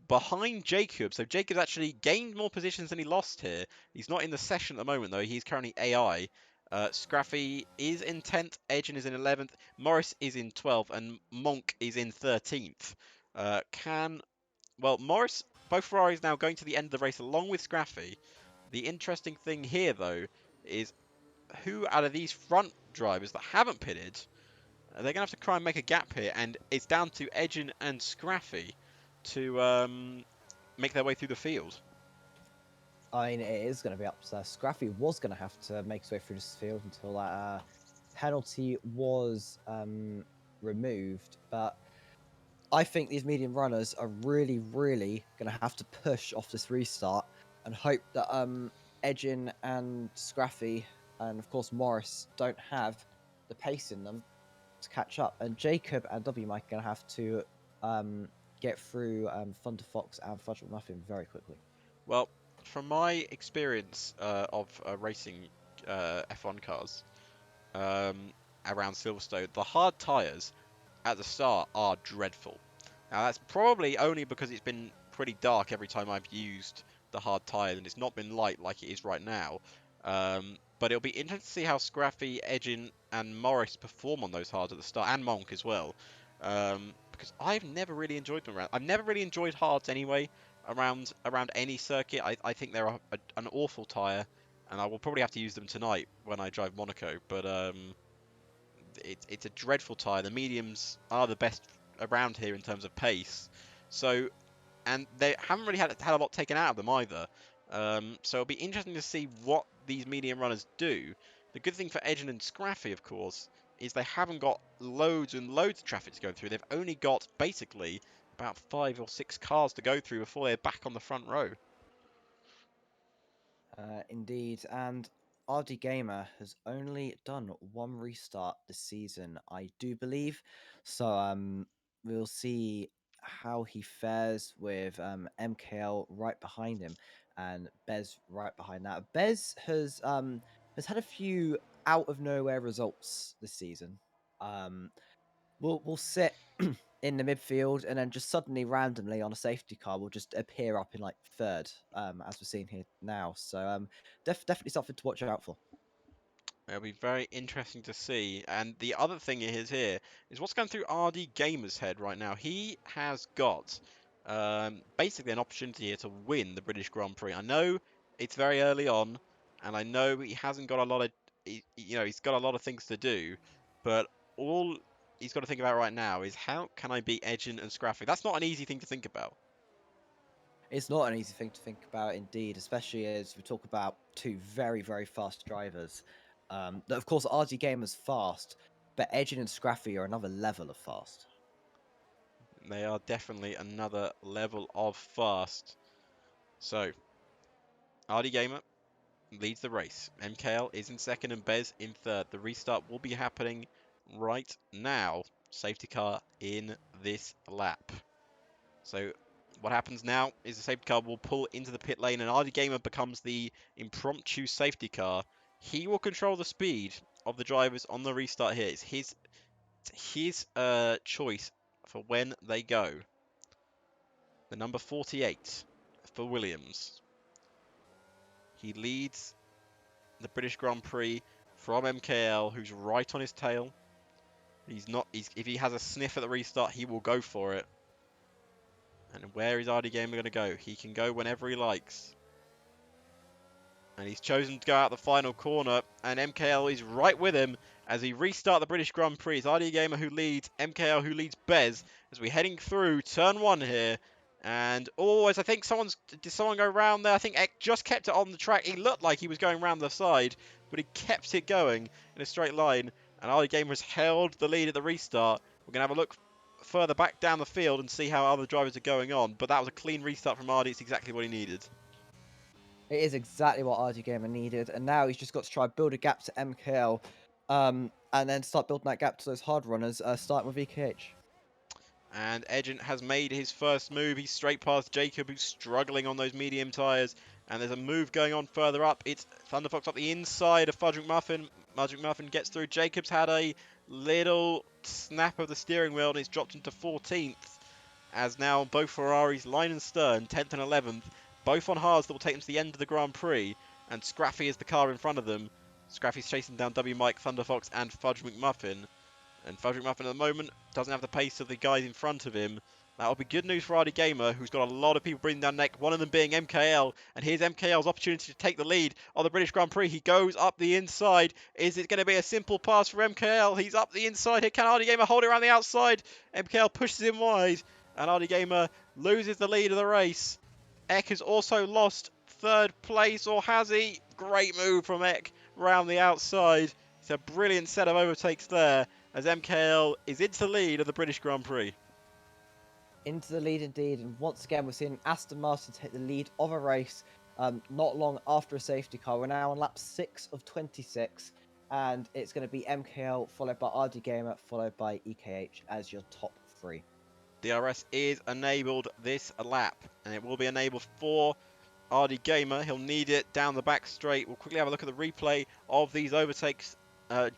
behind Jacob, so Jacob actually gained more positions than he lost here. He's not in the session at the moment, though. He's currently AI. Scraffy is in 10th, Edgen is in 11th, Morris is in 12th, and Monk is in 13th. Morris, both Ferraris now going to the end of the race along with Scraffy. The interesting thing here, though, is who out of these front drivers that haven't pitted, they're going to have to try and make a gap here, and it's down to Edgen and Scraffy to make their way through the field. I mean, it is going to be up to Scraffy was going to have to make his way through this field until that penalty was removed. But I think these medium runners are really, really going to have to push off this restart and hope that Edgin and Scraffy and of course Morris don't have the pace in them to catch up. And Jacob and W Mike are going to have to get through Thunder Fox and Fudge Muffin very quickly. Well, from my experience of racing F1 cars around Silverstone, the hard tyres at the start are dreadful. Now that's probably only because it's been pretty dark every time I've used the hard tyres and it's not been light like it is right now. But it'll be interesting to see how Scraffy, Edgin and Morris perform on those hards at the start, and Monk as well. Because I've never really enjoyed them around. I've never really enjoyed hards anyway around any circuit. I think they're an awful tyre, and I will probably have to use them tonight when I drive Monaco. But it's a dreadful tyre. The mediums are the best around here in terms of pace. So, and they haven't really had a lot taken out of them either. So it'll be interesting to see what these medium runners do. The good thing for Edgen and Scraffy, of course, is they haven't got loads and loads of traffic to go through. They've only got basically about 5 or 6 cars to go through before they're back on the front row. Indeed, and RD Gamer has only done one restart this season, I do believe. So we'll see how he fares with MKL right behind him and Bez right behind that. Bez has had a few out of nowhere results this season. We'll sit in the midfield and then just suddenly randomly on a safety car will just appear up in like third, as we're seeing here now. So definitely something to watch out for. It'll be very interesting to see. And the other thing is here is what's going through RD Gamer's head right now. He has got basically an opportunity here to win the British Grand Prix. I know it's very early on, and I know he hasn't got a lot of, he's got a lot of things to do, but all he's got to think about right now is how can I beat Edgen and Scraffy? That's not an easy thing to think about. It's not an easy thing to think about, indeed, especially as we talk about two very, very fast drivers. That of course RD Gamer's fast, but Edgin and Scraffy are another level of fast. They are definitely another level of fast. So, RD Gamer leads the race. MKL is in second and Bez in third. The restart will be happening right now. Safety car in this lap. So what happens now is the safety car will pull into the pit lane and RD Gamer becomes the impromptu safety car. He will control the speed of the drivers on the restart here. It's his choice for when they go. The number 48 for Williams. He leads the British Grand Prix from MKL, who's right on his tail. If he has a sniff at the restart, he will go for it. And where is RD Gamer going to go? He can go whenever he likes. And he's chosen to go out the final corner, and MKL is right with him as he restart the British Grand Prix. It's RD Gamer who leads, MKL who leads Bez as we're heading through turn 1 here. And always, I think did someone go round there? I think Ek just kept it on the track. He looked like he was going round the side, but he kept it going in a straight line. And RD Gamer has held the lead at the restart. We're going to have a look further back down the field and see how other drivers are going on. But that was a clean restart from RD. It's exactly what he needed. It is exactly what RD Gamer needed, and now he's just got to try build a gap to MKL, and then start building that gap to those hard runners, starting with EKH. And Edgent has made his first move. He's straight past Jacob, who's struggling on those medium tyres. And there's a move going on further up. It's Thunderfox up the inside of Fudge McMuffin. Fudge McMuffin gets through. Jacob's had a little snap of the steering wheel and it's dropped into 14th. As now both Ferraris, line and stern, 10th and 11th, both on hards that will take them to the end of the Grand Prix. And Scraffy is the car in front of them. Scraffy's chasing down W Mike, Thunderfox and Fudge McMuffin. And Fudge McMuffin at the moment doesn't have the pace of the guys in front of him. That'll be good news for RD Gamer, who's got a lot of people breathing down neck, one of them being MKL. And here's MKL's opportunity to take the lead on the British Grand Prix. He goes up the inside. Is it going to be a simple pass for MKL? He's up the inside here. Can RD Gamer hold it around the outside? MKL pushes him wide, and RD Gamer loses the lead of the race. Ek has also lost third place, or has he? Great move from Ek round the outside. It's a brilliant set of overtakes there. as MKL is into the lead of the British Grand Prix. Into the lead indeed, and once again we're seeing Aston Martin take the lead of a race not long after a safety car. We're now on lap 6 of 26, and it's going to be MKL followed by RD Gamer followed by EKH as your top 3. DRS is enabled this lap, and it will be enabled for RD Gamer. He'll need it down the back straight. We'll quickly have a look at the replay of these overtakes.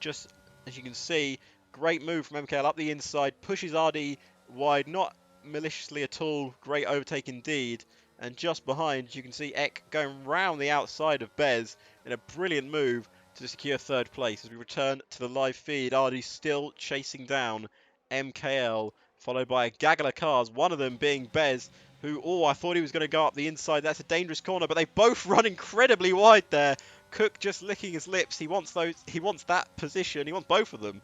Just as you can see, great move from MKL up the inside, pushes RD wide, not maliciously at all. Great overtake indeed. And just behind, you can see Eck going round the outside of Bez in a brilliant move to secure third place. As we return to the live feed, RD still chasing down MKL, followed by a gaggle of cars, one of them being Bez, who, I thought he was going to go up the inside. That's a dangerous corner, but they both run incredibly wide there. Cook just licking his lips. He wants that position. He wants both of them.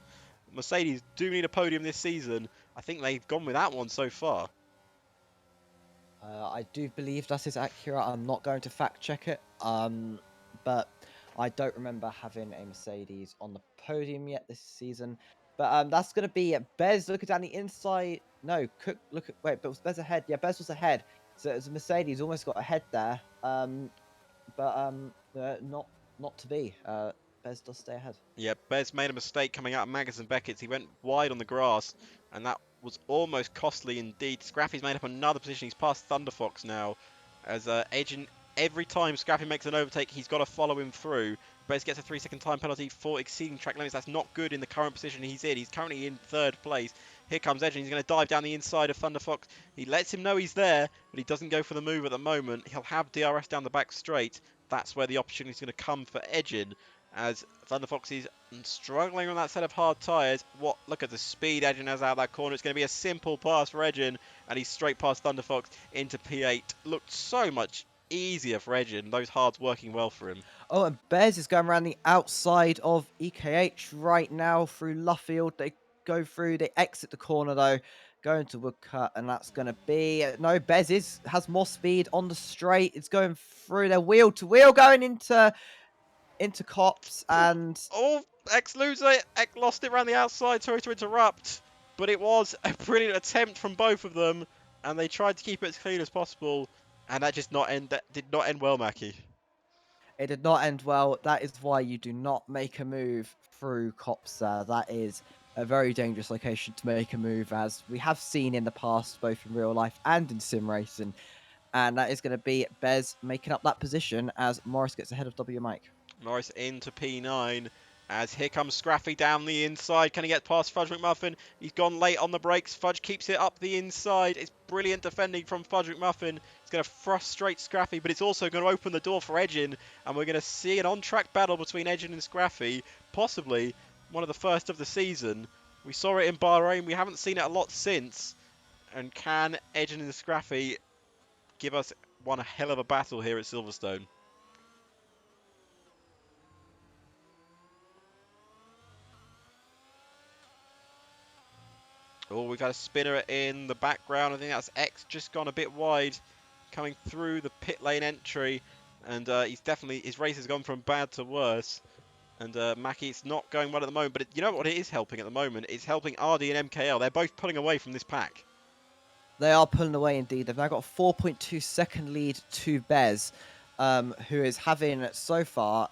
Mercedes do need a podium this season. I think they've gone with that one so far. I do believe that is accurate. I'm not going to fact check it, but I don't remember having a Mercedes on the podium yet this season. But that's going to be Bez looking down the inside. No, Cook wait, but was Bez ahead? Yeah, Bez was ahead. So it was a Mercedes almost got ahead there. Not to be. Bez does stay ahead. Yeah, Bez made a mistake coming out of Magnussen Beckett's. He went wide on the grass, and that was almost costly indeed. Scrappy's made up another position. He's past Thunderfox now, as edging every time Scrappy makes an overtake, he's got to follow him through. Bez gets a 3-second time penalty for exceeding track limits. That's not good in the current position he's in. He's currently in third place. Here comes Edgen. He's going to dive down the inside of Thunderfox. He lets him know he's there, but he doesn't go for the move at the moment. He'll have DRS down the back straight. That's where the opportunity is going to come for Edgen, as Thunderfox is struggling on that set of hard tyres. Look at the speed Edgen has out of that corner. It's going to be a simple pass for Edgen, and he's straight past Thunderfox into P8. Looked so much easier for Edgen. Those hards working well for him. Oh, and Bez is going around the outside of EKH right now through Luffield. They go through, they exit the corner though, go into Woodcut, and that's going to be... No, Bez has more speed on the straight. It's going through their wheel to wheel, going into Cops, and... X loser. X lost it around the outside. Sorry to interrupt, but it was a brilliant attempt from both of them, and they tried to keep it as clean as possible, and that did not end well, Mackie. It did not end well. That is why you do not make a move through Cops. That is a very dangerous location to make a move, as we have seen in the past, both in real life and in sim racing. And that is going to be Bez making up that position as Morris gets ahead of W Mike. Morris into P9, as here comes Scraffy down the inside. Can he get past Fudge McMuffin? He's gone late on the brakes. Fudge keeps it up the inside. It's brilliant defending from Fudge McMuffin. It's going to frustrate Scraffy, but it's also going to open the door for Edgen, and we're going to see an on-track battle between Edgen and Scraffy, possibly one of the first of the season. We saw it in Bahrain. We haven't seen it a lot since. And can Edgen and Scraffy give us one hell of a battle here at Silverstone? Oh, we've had a spinner in the background. I think that's X just gone a bit wide, coming through the pit lane entry, and his race has gone from bad to worse. And Mackie, it's not going well at the moment, but you know what it is helping at the moment? It's helping RD and MKL. They're both pulling away from this pack. They are pulling away indeed. They've now got a 4.2 second lead to Bez, who is having so far,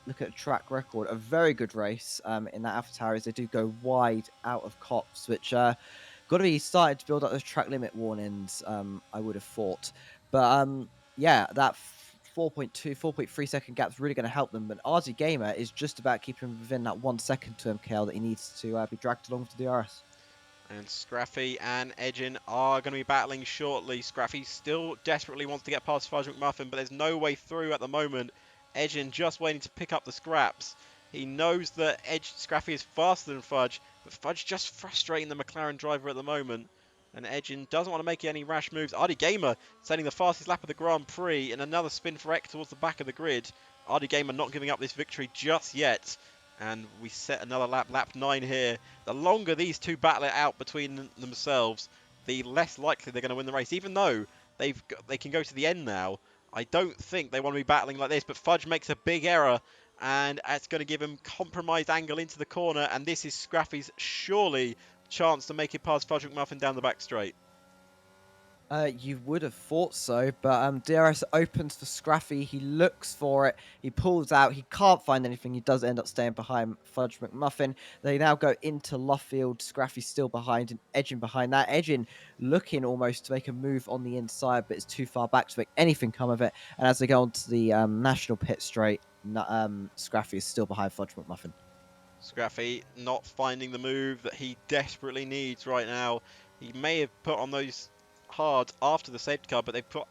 look at track record, a very good race in that AlphaTauri, as they do go wide out of Cops, which got to be starting to build up those track limit warnings, I would have thought. But yeah, that 4.3 second gap is really going to help them. But RZ Gamer is just about keeping within that 1 second to MKL that he needs to be dragged along with the DRS. And Scraffy and Edgen are going to be battling shortly. Scraffy still desperately wants to get past Fudge McMuffin, but there's no way through at the moment. Edgen just waiting to pick up the scraps. He knows that Scraffy is faster than Fudge, but Fudge just frustrating the McLaren driver at the moment. And Edgen doesn't want to make any rash moves. RD Gamer setting the fastest lap of the Grand Prix, and another spin for Eck towards the back of the grid. RD Gamer not giving up this victory just yet. And we set another lap 9 here. The longer these two battle it out between themselves, the less likely they're going to win the race. Even though they can go to the end now, I don't think they want to be battling like this. But Fudge makes a big error and it's going to give him compromised angle into the corner, and this is Scraffy's surely chance to make it past Fudge McMuffin down the back straight. You would have thought so, but DRS opens for Scraffy. He looks for it. He pulls out. He can't find anything. He does end up staying behind Fudge McMuffin. They now go into Luffield. Scraffy's still behind and edging behind that. Edging looking almost to make a move on the inside, but it's too far back to make anything come of it. And as they go onto the national pit straight, Scraffy is still behind Fudge McMuffin. Scraffy not finding the move that he desperately needs right now. He may have put on those hards after the safety car, but they've put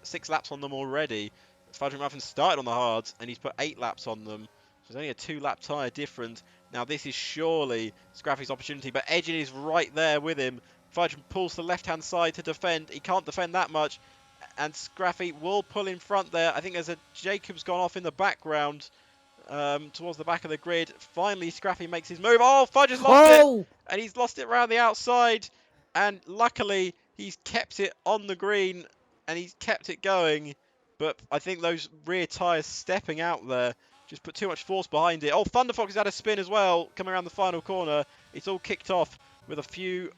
6 laps on them already. Fudge McMuffin started on the hards, and he's put 8 laps on them. So there's only a 2-lap tyre difference. Now this is surely Scraffy's opportunity, but Edgin is right there with him. Fudge pulls to the left-hand side to defend. He can't defend that much, and Scraffy will pull in front there. I think there's a Jacobs gone off in the background. Towards the back of the grid. Finally, Scraffy makes his move. Oh, Fudge has lost it! And he's lost it around the outside. And luckily, he's kept it on the green and he's kept it going. But I think those rear tyres stepping out there just put too much force behind it. Oh, Thunderfox has had a spin as well, coming around the final corner. It's all kicked off with a few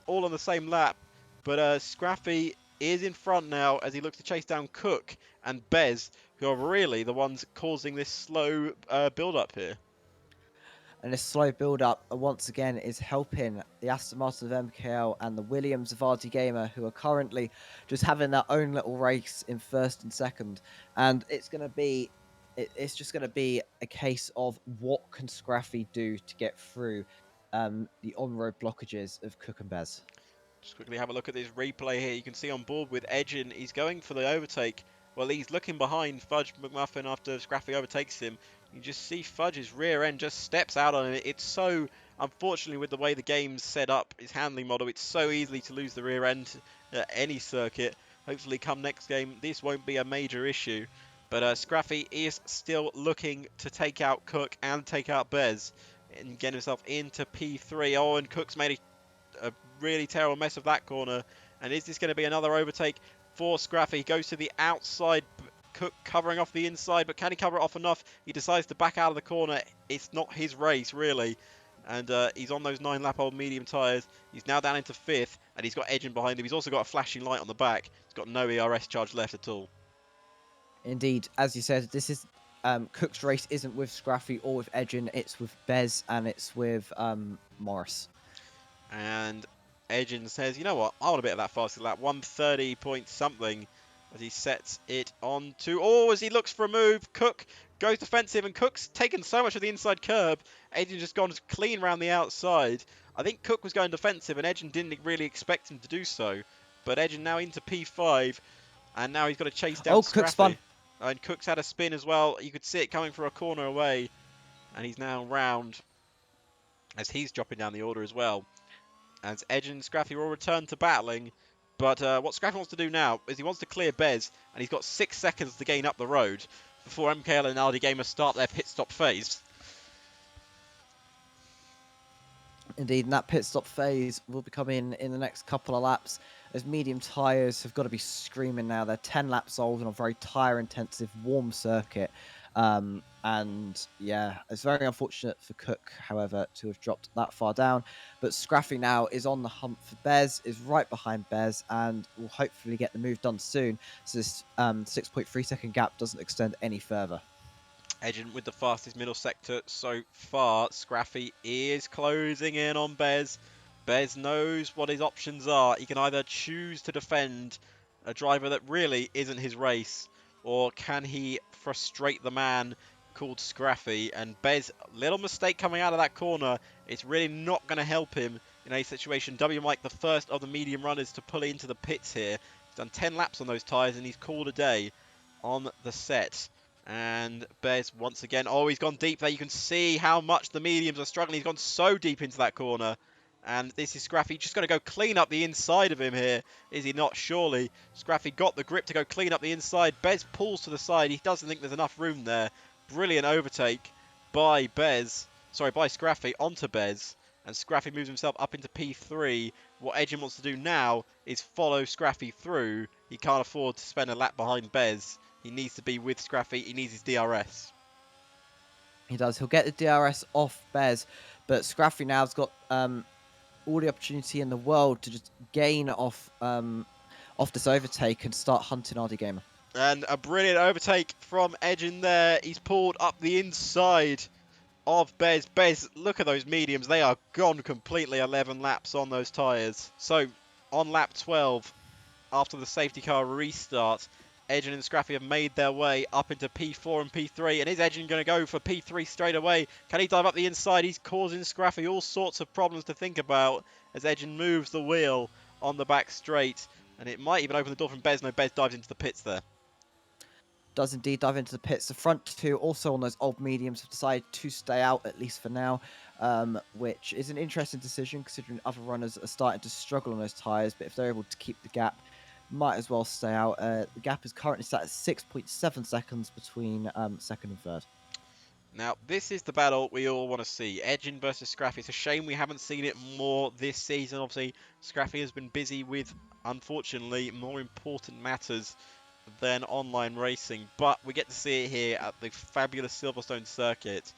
all on the same lap. But Scraffy is in front now as he looks to chase down Cook and Bez, who are really the ones causing this slow build-up here. And this slow build-up, once again, is helping the Aston Martin of MKL and the Williams of RD Gamer, who are currently just having their own little race in first and second. And it's just going to be a case of what can Scraffy do to get through the on-road blockages of Cook and Bez. Just quickly have a look at this replay here. You can see on board with Edgin, he's going for the overtake. Well, he's looking behind Fudge McMuffin after Scraffy overtakes him. You just see Fudge's rear end just steps out on it. It's so, unfortunately, with the way the game's set up, his handling model, it's so easy to lose the rear end at any circuit. Hopefully, come next game, this won't be a major issue. But Scraffy is still looking to take out Cook and take out Bez and get himself into P3. Oh, and Cook's made a really terrible mess of that corner. And is this going to be another overtake for Scraffy? He goes to the outside, Cook covering off the inside, but can he cover it off enough? He decides to back out of the corner. It's not his race, really. And he's on those 9-lap-old medium tyres. He's now down into 5th, and he's got Edgin behind him. He's also got a flashing light on the back. He's got no ERS charge left at all. Indeed, as you said, this is Cook's race isn't with Scraffy or with Edgin. It's with Bez and it's with Morris. And Edgin says, you know what, I want a bit of that fastest lap, 130 point something, as he sets it on to, oh, as he looks for a move, Cook goes defensive, and Cook's taken so much of the inside curb, Edgin just gone clean around the outside. I think Cook was going defensive, and Edgin didn't really expect him to do so, but Edgin now into P5, and now he's got to chase down Scraffy. Cook's fun. And Cook's had a spin as well, you could see it coming for a corner away, and he's now round, as he's dropping down the order as well. As Edgin and Scraffy will return to battling. But what Scraffy wants to do now is he wants to clear Bez, and he's got 6 seconds to gain up the road before MKL and RD Gamer start their pit stop phase. Indeed, and that pit stop phase will be coming in the next couple of laps, as medium tyres have got to be screaming now. They're 10 laps old on a very tyre-intensive, warm circuit. And yeah, it's very unfortunate for Cook, however, to have dropped that far down. But Scraffy now is on the hunt for Bez, is right behind Bez, and will hopefully get the move done soon, so this 6.3 second gap doesn't extend any further. Edgin with the fastest middle sector so far. Scraffy is closing in on Bez. Bez knows what his options are. He can either choose to defend a driver that really isn't his race, or can he frustrate the man called Scraffy? And Bez, little mistake coming out of that corner. It's really not going to help him in a situation. W Mike, the first of the medium runners to pull into the pits here. He's done 10 laps on those tyres and he's called a day on the set. And Bez once again, oh, he's gone deep there. You can see how much the mediums are struggling. He's gone so deep into that corner. And this is Scraffy just going to go clean up the inside of him here. Is he not? Surely. Scraffy got the grip to go clean up the inside. Bez pulls to the side. He doesn't think there's enough room there. Brilliant overtake by Scraffy onto Bez. And Scraffy moves himself up into P3. What Edgin wants to do now is follow Scraffy through. He can't afford to spend a lap behind Bez. he needs to be with Scraffy. He needs his DRS. He does. He'll get the DRS off Bez, but Scraffy now's got all the opportunity in the world to just gain off this overtake and start hunting RD Gamer. And a brilliant overtake from Edgin there. He's pulled up the inside of Bez. Bez, look at those mediums. They are gone completely. 11 laps on those tyres. So on lap 12, after the safety car restart, Edgin and Scraffy have made their way up into P4 and P3. And is Edgin going to go for P3 straight away? Can he dive up the inside? He's causing Scraffy all sorts of problems to think about as Edgin moves the wheel on the back straight. And it might even open the door from Bez. No, Bez dives into the pits there. Does indeed dive into the pits. The front two, also on those old mediums, have decided to stay out, at least for now, which is an interesting decision considering other runners are starting to struggle on those tyres. But if they're able to keep the gap, might as well stay out. The gap is currently sat at 6.7 seconds between second and third. Now, this is the battle we all want to see. Edgin versus Scraffy. It's a shame we haven't seen it more this season. Obviously, Scraffy has been busy with, unfortunately, more important matters than online racing. But we get to see it here at the fabulous Silverstone circuit.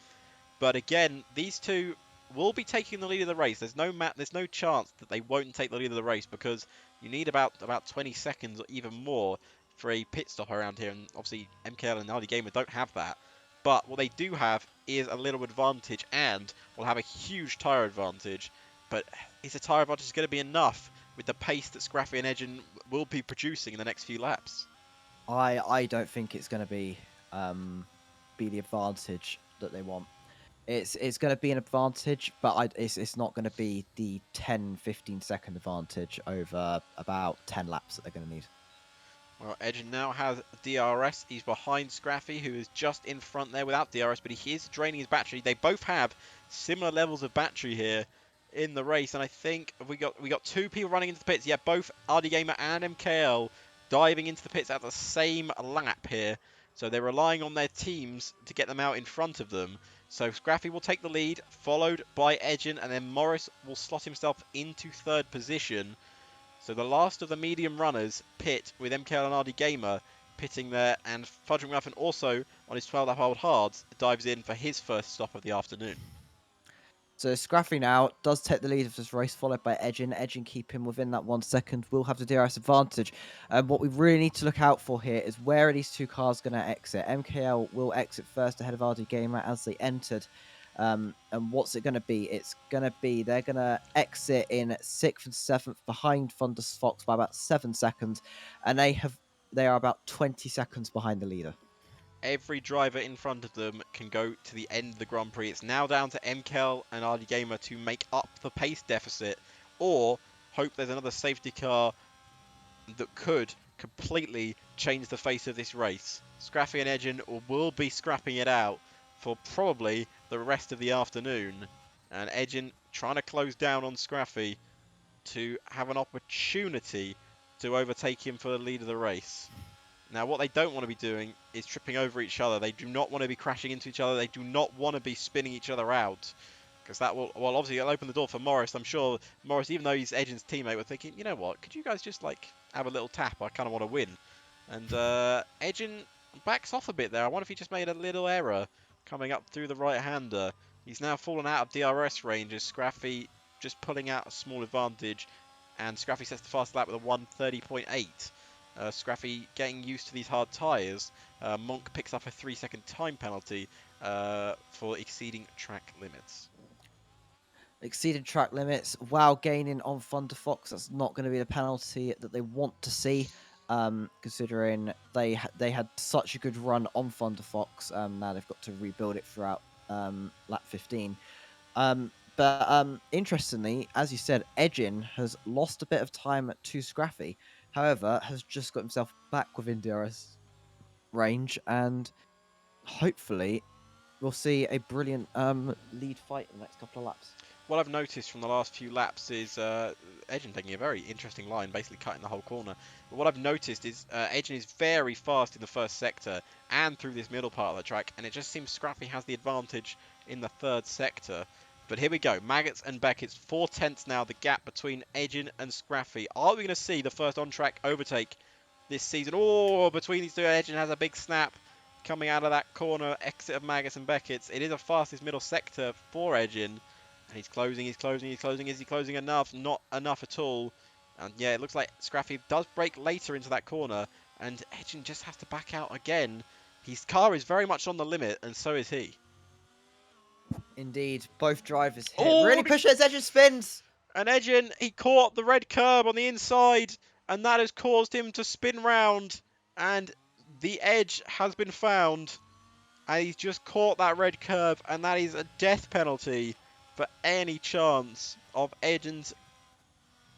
But again, these two will be taking the lead of the race. There's no chance that they won't take the lead of the race because you need about 20 seconds or even more for a pit stop around here. And obviously, MKL and RD Gamer don't have that. But what they do have is a little advantage and will have a huge tyre advantage. But is the tyre advantage going to be enough with the pace that Scraffy and Edgin will be producing in the next few laps? I don't think it's going to be the advantage that they want. It's going to be an advantage, but it's not going to be the 10-15 second advantage over about 10 laps that they're going to need. Well, Edgin now has DRS. He's behind Scraffy, who is just in front there without DRS, but he is draining his battery. They both have similar levels of battery here in the race, and I think we got two people running into the pits. Yeah, both RD Gamer and MKL diving into the pits at the same lap here. So they're relying on their teams to get them out in front of them. So Scraffy will take the lead, followed by Edgin, and then Morris will slot himself into third position. So the last of the medium runners pit with MKL and RD Gamer pitting there, and Fudging Muffin also on his 12-lap old hards dives in for his first stop of the afternoon. So Scraffy now does take the lead of this race, followed by Edgin. Edgin keep him within that 1 second. Will have the DRS advantage. What we really need to look out for here is where are these two cars going to exit. MKL will exit first ahead of RD Gamer as they entered. And what's it going to be? It's going to be they're going to exit in 6th and 7th behind Thunder Fox by about 7 seconds, and they are about 20 seconds behind the leader. Every driver in front of them can go to the end of the Grand Prix. It's now down to MKL and RD Gamer to make up the pace deficit, or hope there's another safety car that could completely change the face of this race. Scraffy and Edgin will be scrapping it out for probably the rest of the afternoon. And Edgin trying to close down on Scraffy to have an opportunity to overtake him for the lead of the race. Now, what they don't want to be doing is tripping over each other. They do not want to be crashing into each other. They do not want to be spinning each other out. Because that will, well, obviously, it'll open the door for Morris. I'm sure Morris, even though he's Edgin's teammate, were thinking, you know what, could you guys just, like, have a little tap? I kind of want to win. And Edgin backs off a bit there. I wonder if he just made a little error coming up through the right-hander. He's now fallen out of DRS range as Scraffy just pulling out a small advantage. And Scraffy sets the fast lap with a 1:30.8. Scraffy getting used to these hard tyres. Monk picks up a 3-second time penalty for exceeding track limits. Exceeded track limits while gaining on Thunder Fox. That's not going to be the penalty that they want to see, considering they had such a good run on Thunder Fox. Now they've got to rebuild it throughout lap 15. But interestingly, as you said, Edgin has lost a bit of time to Scraffy. However, has just got himself back within DRS range, and hopefully we'll see a brilliant lead fight in the next couple of laps. What I've noticed from the last few laps is Edgin taking a very interesting line, basically cutting the whole corner. But what I've noticed is Edgin is very fast in the first sector and through this middle part of the track, and it just seems Scraffy has the advantage in the third sector. But here we go, Maggots and Beckett's 4/10 now, the gap between Edgin and Scraffy. Are we going to see the first on-track overtake this season. Oh, between these two, Edgen has a big snap coming out of that corner exit of Maggotts and Beckett's. It is the fastest middle sector for Edgen. And he's closing, he's closing, he's closing. Is he closing enough? Not enough at all. And yeah, it looks like Scraffy does break later into that corner. And Edgen just has to back out again. His car is very much on the limit, and so is he. Indeed, both drivers hit. Oh, Really pushing as Edgen spins. and Edgen, he caught the red curb on the inside, and that has caused him to spin round. And the edge has been found. And he's just caught that red curb, and that is a death penalty for any chance of Edgen's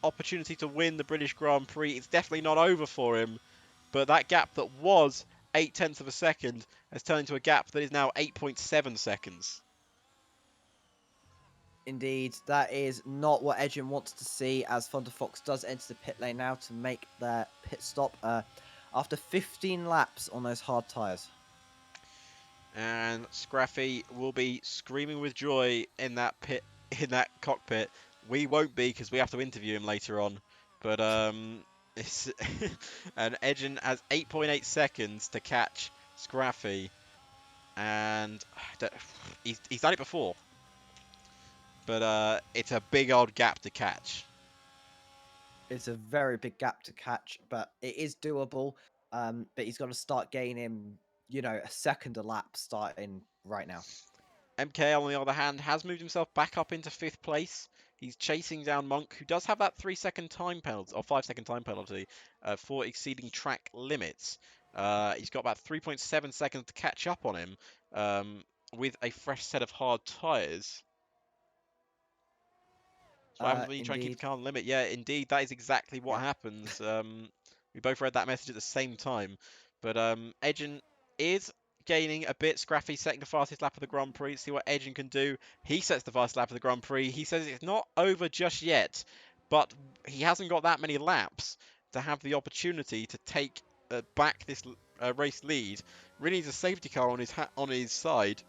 opportunity to win the British Grand Prix. It's definitely not over for him, but that gap that was 0.8 of a second has turned into a gap that is now 8.7 seconds. Indeed, that is not what Edgen wants to see, as Thunderfox does enter the pit lane now to make their pit stop after 15 laps on those hard tyres. And Scraffy will be screaming with joy in that cockpit. We won't be, because we have to interview him later on. But it's and Edgen has 8.8 seconds to catch Scraffy, and he's done it before. But it's a big old gap to catch. It's a very big gap to catch, but it is doable. But he's got to start gaining, a second a lap starting right now. MKL, on the other hand, has moved himself back up into 5th place. He's chasing down Monk, who does have that 3-second time penalty, or 5-second time penalty, for exceeding track limits. He's got about 3.7 seconds to catch up on him with a fresh set of hard tyres. So what happens when you try and keep the car on the limit? Yeah, indeed, that is exactly what happens. We both read that message at the same time. But Edgen is gaining a bit. Scraffy setting the fastest lap of the Grand Prix. See what Edgen can do. He sets the fastest lap of the Grand Prix. He says it's not over just yet, but he hasn't got that many laps to have the opportunity to take back this race lead. Really needs a safety car on his side,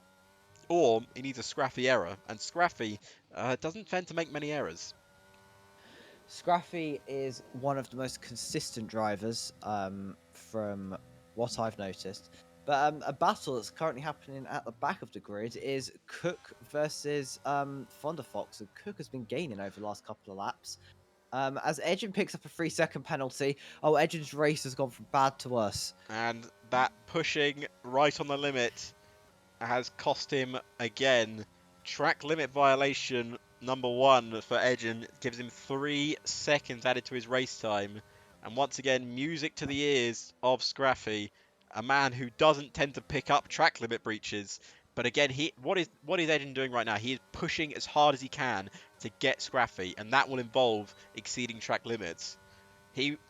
or he needs a Scraffy error. And Scraffy doesn't tend to make many errors. Scraffy is one of the most consistent drivers from what I've noticed. But a battle that's currently happening at the back of the grid is Cook versus Thunderfox. And Cook has been gaining over the last couple of laps. As Edgen picks up a 3-second penalty. Oh, Edgen's race has gone from bad to worse. And that pushing right on the limit has cost him again. Track limit violation number 1 for Edgen. Gives him 3 seconds added to his race time. And once again, music to the ears of Scraffy, a man who doesn't tend to pick up track limit breaches. But again, what is Edgen doing right now? He is pushing as hard as he can to get Scraffy, and that will involve exceeding track limits.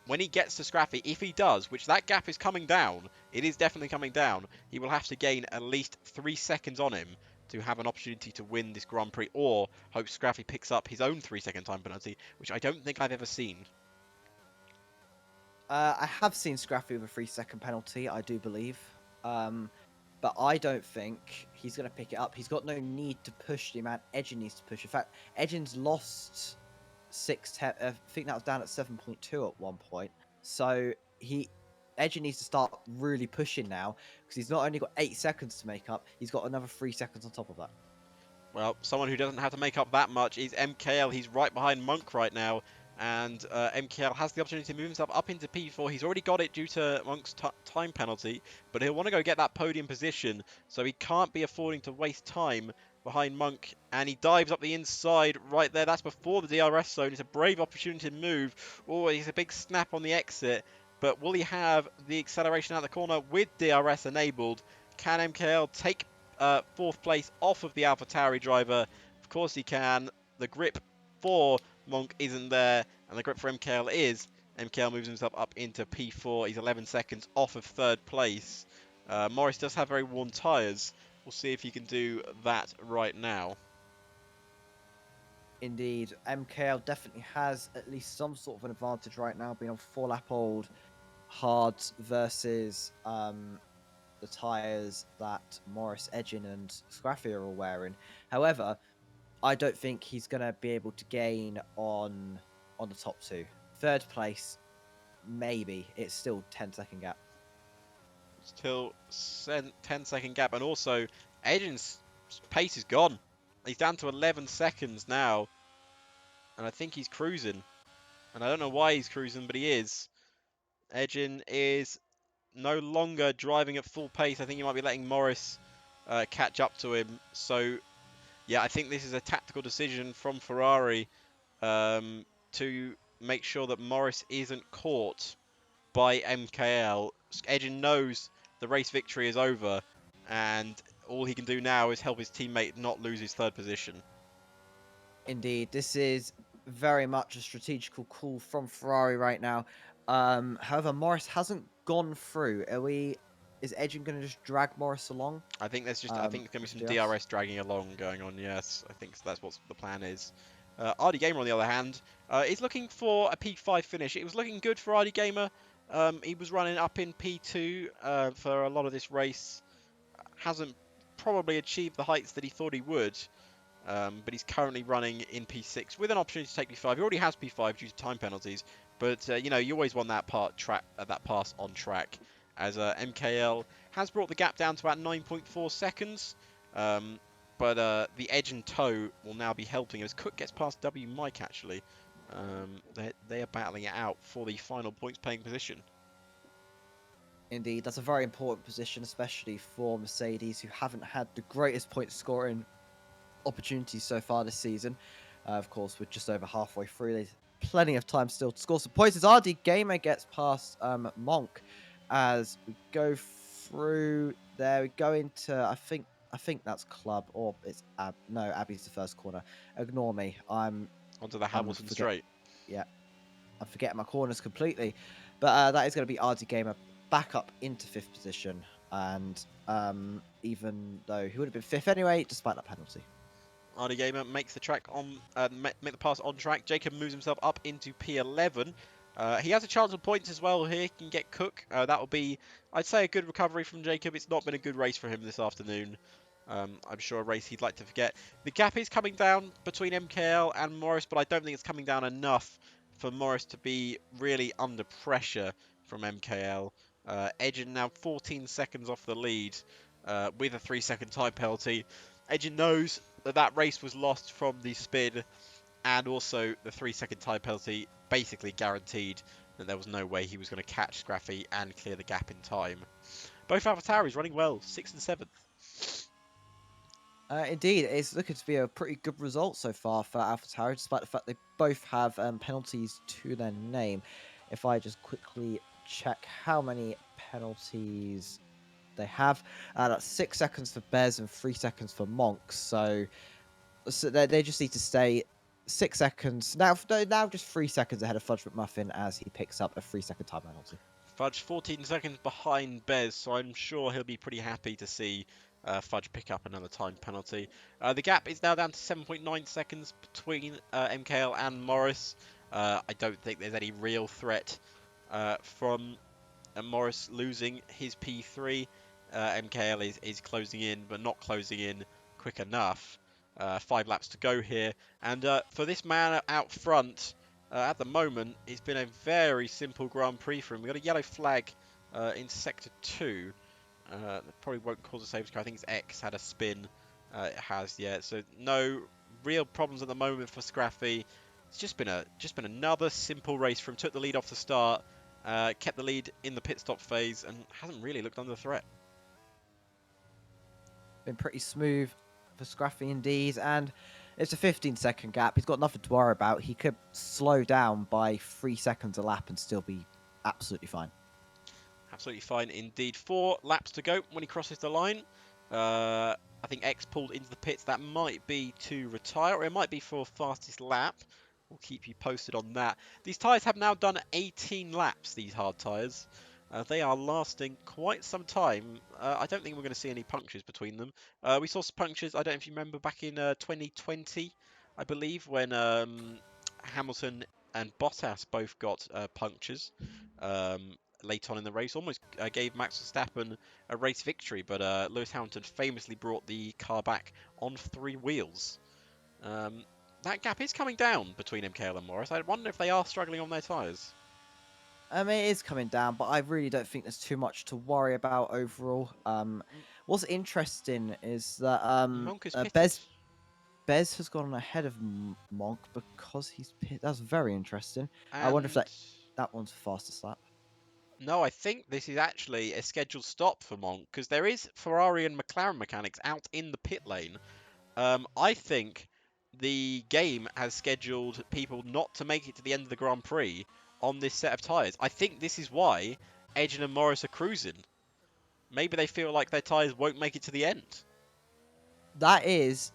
When he gets to Scraffy, if he does, which that gap is coming down, it is definitely coming down, he will have to gain at least 3 seconds on him to have an opportunity to win this Grand Prix, or hope Scraffy picks up his own 3-second time penalty, which I don't think I've ever seen. I have seen Scraffy with a 3-second penalty, I do believe. But I don't think he's going to pick it up. He's got no need to push the amount Edgen needs to push. In fact, Edgen's lost 6-10. I think that was down at 7.2 at one point. So Edgen needs to start really pushing now, because he's not only got 8 seconds to make up, he's got another 3 seconds on top of that. Well, someone who doesn't have to make up that much is MKL. He's right behind Monk right now. And MKL has the opportunity to move himself up into P4. He's already got it due to Monk's time penalty, but he'll want to go get that podium position, so he can't be affording to waste time behind Monk. And he dives up the inside right there. That's before the DRS zone. It's a brave opportunity to move. Oh, he's a big snap on the exit, but will he have the acceleration out the corner with DRS enabled? Can MKL take 4th place off of the AlphaTauri driver? Of course he can. The grip for Monk isn't there, and the grip for MKL is. MKL moves himself up into P4. He's 11 seconds off of 3rd place. Morris does have very worn tyres. We'll see if he can do that right now. Indeed, MKL definitely has at least some sort of an advantage right now, being on 4-lap-old hards versus the tyres that Morris, Edgen, and Scraffy are all wearing. However, I don't think he's going to be able to gain on the top 2. 3rd place, maybe. It's still 10-second gap. Still 10-second gap, and also Adrian's pace is gone. He's down to 11 seconds now, and I think he's cruising. And I don't know why he's cruising, but he is. Edgin is no longer driving at full pace. I think he might be letting Morris catch up to him. So, yeah, I think this is a tactical decision from Ferrari to make sure that Morris isn't caught by MKL. Edgin knows the race victory is over, and all he can do now is help his teammate not lose his third position. Indeed, this is very much a strategical call from Ferrari right now. However, Morris hasn't gone through. Is Edgin going to just drag Morris along? I think there's just I think there's going to be some DRS? DRS dragging along going on. Yes, I think that's what the plan is. RD Gamer, on the other hand, is looking for a P5 finish. It was looking good for RD Gamer. He was running up in P2 for a lot of this race. Hasn't probably achieved the heights that he thought he would. But he's currently running in P6 with an opportunity to take P5. He already has P5 due to time penalties, but you know, you always want that that pass on track. As MKL has brought the gap down to about 9.4 seconds, but the edge and toe will now be helping as Cook gets past W Mike. Actually, they are battling it out for the final points paying position. Indeed, that's a very important position, especially for Mercedes, who haven't had the greatest point scoring opportunities so far this season. Of course, we're just over halfway through. There's plenty of time still to score some points. As RD Gamer gets past Monk, as we go through there, we go into I think that's club, or it's no, Abby's the first corner. Ignore me. Onto the Hamilton straight. Yeah, I'm forgetting my corners completely, but that is going to be RD Gamer back up into 5th position, and even though he would have been 5th anyway, despite that penalty. RD Gamer makes the track on, make the pass on track. Jacob moves himself up into P11. He has a chance of points as well here. He can get Cook. That will be, I'd say, a good recovery from Jacob. It's not been a good race for him this afternoon. I'm sure a race he'd like to forget. The gap is coming down between MKL and Morris, but I don't think it's coming down enough for Morris to be really under pressure from MKL. Edgin now 14 seconds off the lead with a 3-second time penalty. Edgin knows that race was lost from the spin, and also the 3-second time penalty basically guaranteed that there was no way he was going to catch Scraffy and clear the gap in time. Both AlphaTauris running well, 6th and 7th. Indeed, it's looking to be a pretty good result so far for AlphaTauri, despite the fact they both have penalties to their name. If I just quickly check how many penalties they have, that's 6 seconds for Bez and 3 seconds for Monks. So they just need to stay 6 seconds now. Now just 3 seconds ahead of Fudge McMuffin as he picks up a 3-second time penalty. Fudge 14 seconds behind Bez, so I'm sure he'll be pretty happy to see Fudge pick up another time penalty. The gap is now down to 7.9 seconds between MKL and Morris. I don't think there's any real threat from Morris losing his P3. MKL is closing in, but not closing in quick enough. 5 laps to go here, and for this man out front, at the moment, it's been a very simple Grand Prix for him. We've got a yellow flag in Sector 2. That probably won't cause a safety car. I think it's X had a spin. It has, yeah. So no real problems at the moment for Scraffy. It's just been another simple race for him. Took the lead off the start, kept the lead in the pit stop phase, and hasn't really looked under threat. Been pretty smooth for Scraffy indeed, and it's a 15-second gap. He's got nothing to worry about. He could slow down by 3 seconds a lap and still be absolutely fine. Absolutely fine indeed. 4 laps to go when he crosses the line. I think X pulled into the pits. That might be to retire, or it might be for fastest lap. We'll keep you posted on that. These tyres have now done 18 laps, these hard tyres. They are lasting quite some time. I don't think we're going to see any punctures between them. We saw some punctures, I don't know if you remember, back in 2020, I believe, when Hamilton and Bottas both got punctures late on in the race. Almost gave Max Verstappen a race victory, but Lewis Hamilton famously brought the car back on 3 wheels. That gap is coming down between MKL and Morris. I wonder if they are struggling on their tyres. It is coming down, but I really don't think there's too much to worry about overall. M- What's interesting is that Monk is pitted. Bez has gone ahead of Monk because he's That's very interesting. I wonder if And that one's fastest lap. no, I think this is actually a scheduled stop for Monk because there is Ferrari and McLaren mechanics out in the pit lane. I think the game has scheduled people not to make it to the end of the Grand Prix on this set of tyres. I think this is why Edgen and Morris are cruising. Maybe they feel like their tyres won't make it to the end. That is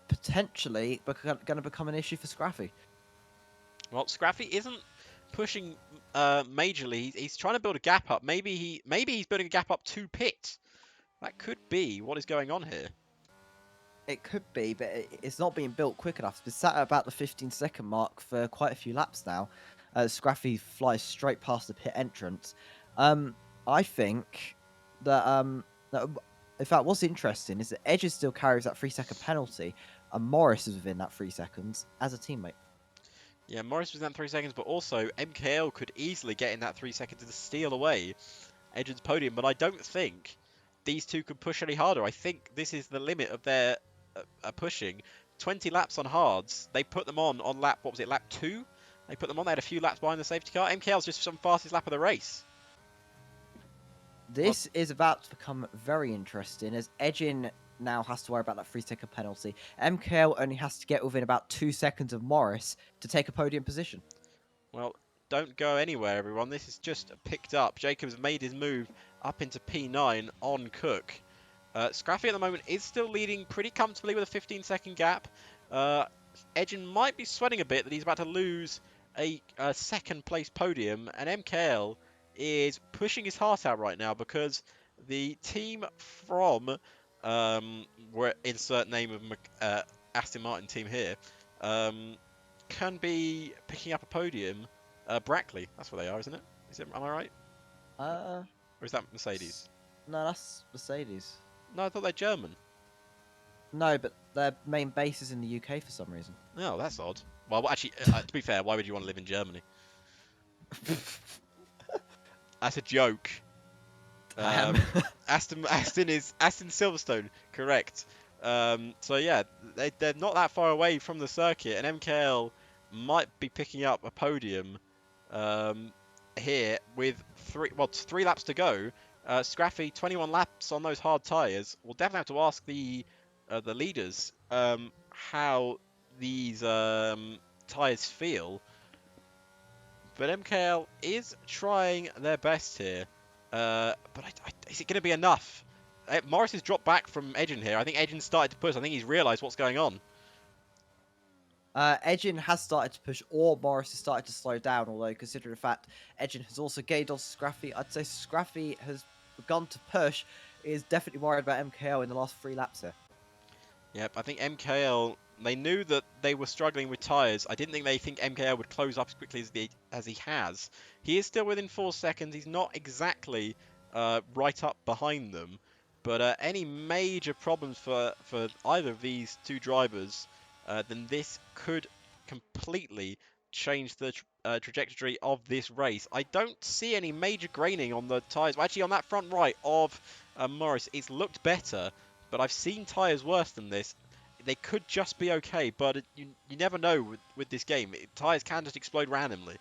potentially going to become an issue for Scraffy. Well, Scraffy isn't pushing majorly. He's trying to build a gap up. Maybe he's building a gap up to pit. That could be what is going on here. It could be, but it's not being built quick enough. It's been sat at about the 15-second mark for quite a few laps now. Scraffy flies straight past the pit entrance. I think that, in fact, what's interesting is that Edges still carries that 3-second penalty, and Morris is within that 3 seconds as a teammate. Yeah, Morris was in that 3 seconds, but also MKL could easily get in that 3 seconds to steal away Edgen's podium. But I don't think these two could push any harder. I think this is the limit of their pushing. 20 laps on hards. They put them on lap, what was it, lap 2? They put them on. They had a few laps behind the safety car. MKL's just some fastest lap of the race. This is about to become very interesting as Edgin now has to worry about that 3-second penalty. MKL only has to get within about 2 seconds of Morris to take a podium position. Well, don't go anywhere, everyone. This is just picked up. Jacobs made his move up into P9 on Cook. Scraffy at the moment is still leading pretty comfortably with a 15-second gap. Edgen might be sweating a bit that he's about to lose a second place podium, and MKL is pushing his heart out right now because the team from where insert name of Aston Martin team here can be picking up a podium. Brackley, that's where they are, isn't it? Am I right? Uh, Or is that Mercedes? no, that's Mercedes. No, I thought they're German. No, but their main base is in the UK for some reason. Oh, that's odd. Well, actually, to be fair, why would you want to live in Germany? That's a joke. I am. Aston Silverstone, correct. So yeah, they're not that far away from the circuit, and MKL might be picking up a podium here with 3 laps to go. Scraffy, 21 laps on those hard tyres. We'll definitely have to ask the leaders how these tyres feel. But MKL is trying their best here. But is it going to be enough? Morris has dropped back from Edgen here. I think Edgen started to push. I think he's realised what's going on. Edgin has started to push, or Morris has started to slow down, although considering the fact Edgin has also gained on Scraffy, I'd say Scraffy has begun to push. He is definitely worried about MKL in the last 3 laps here. Yep, I think MKL, they knew that they were struggling with tyres. I didn't think they think MKL would close up as quickly as he has. He is still within 4 seconds. He's not exactly right up behind them. But any major problems for either of these two drivers, then this could completely change the trajectory of this race. I don't see any major graining on the tyres. Well, actually, on that front right of Morris, it's looked better. But I've seen tyres worse than this. They could just be okay, but you never know with this game. Tyres can just explode randomly.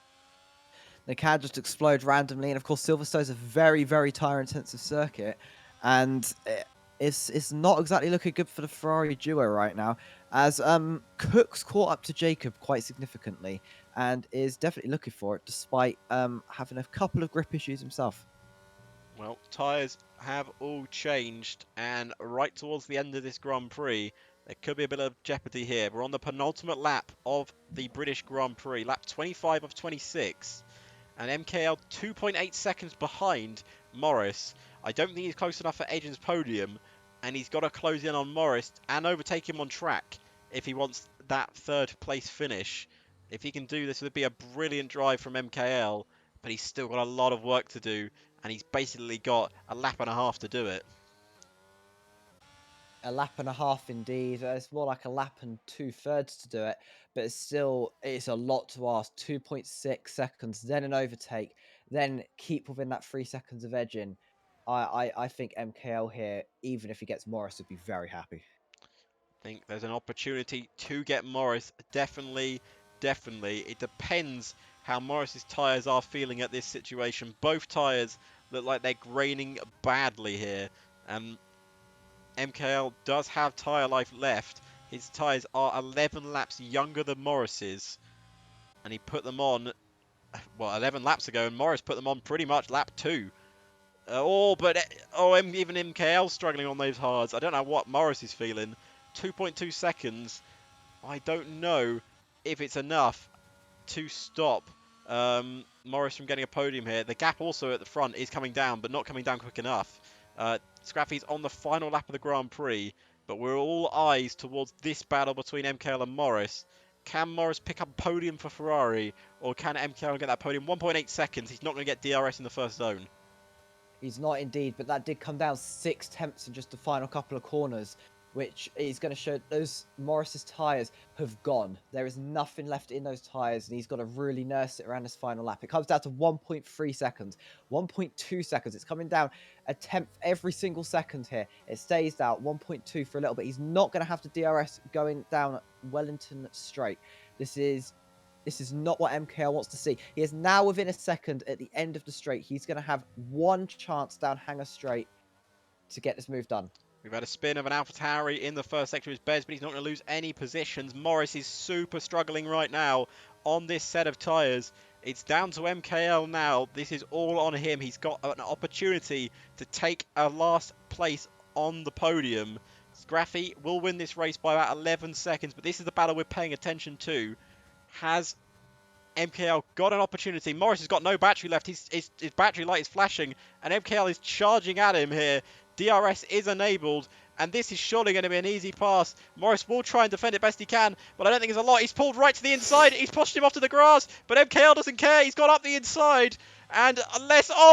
They can just explode randomly, and of course Silverstone's a very, very tyre-intensive circuit, and it's not exactly looking good for the Ferrari duo right now, as Cook's caught up to Jacob quite significantly, and is definitely looking for it, despite having a couple of grip issues himself. Well, tyres have all changed, and right towards the end of this Grand Prix, there could be a bit of jeopardy here. We're on the penultimate lap of the British Grand Prix, lap 25 of 26. And MKL 2.8 seconds behind Morris. I don't think he's close enough for Edgen's podium, and he's got to close in on Morris and overtake him on track if he wants that 3rd place finish. If he can do this, it would be a brilliant drive from MKL, but he's still got a lot of work to do, and he's basically got a lap and a half to do it. A lap and a half indeed. It's more like a lap and 2/3 to do it, but it's a lot to ask. 2.6 seconds, then an overtake, then keep within that 3 seconds of edging, I think MKL here, even if he gets Morris, would be very happy. I think there's an opportunity to get Morris. Definitely, definitely. It depends how Morris's tyres are feeling at this situation. Both tyres look like they're graining badly here. And MKL does have tyre life left. His tyres are 11 laps younger than Morris's. And he put them on, well, 11 laps ago, and Morris put them on pretty much lap 2. Even MKL struggling on those hards. I don't know what Morris is feeling. 2.2 seconds. I don't know if it's enough to stop Morris from getting a podium here. The gap also at the front is coming down, but not coming down quick enough. Scrappy's on the final lap of the Grand Prix, but we're all eyes towards this battle between MKL and Morris. Can Morris pick up a podium for Ferrari, or can MKL get that podium? 1.8 seconds. He's not going to get DRS in the first zone. He's not indeed, but that did come down 6 tenths in just the final couple of corners, which is going to show those Morris's tyres have gone. There is nothing left in those tyres, and he's got to really nurse it around his final lap. It comes down to 1.3 seconds, 1.2 seconds. It's coming down a tenth every single second here. It stays down 1.2 for a little bit. He's not going to have the DRS going down Wellington straight. This is not what MKL wants to see. He is now within a second at the end of the straight. He's going to have one chance down Hanger Straight to get this move done. We've had a spin of an AlphaTauri in the first sector of his Bez, but he's not going to lose any positions. Morris is super struggling right now on this set of tyres. It's down to MKL now. This is all on him. He's got an opportunity to take a last place on the podium. Scraffy will win this race by about 11 seconds, but this is the battle we're paying attention to. Has MKL got an opportunity? Morris has got no battery left. His battery light is flashing, and MKL is charging at him here. DRS is enabled, and this is surely going to be an easy pass. Morris will try and defend it best he can, but I don't think there's a lot. He's pulled right to the inside. He's pushed him off to the grass, but MKL doesn't care. He's gone up the inside, and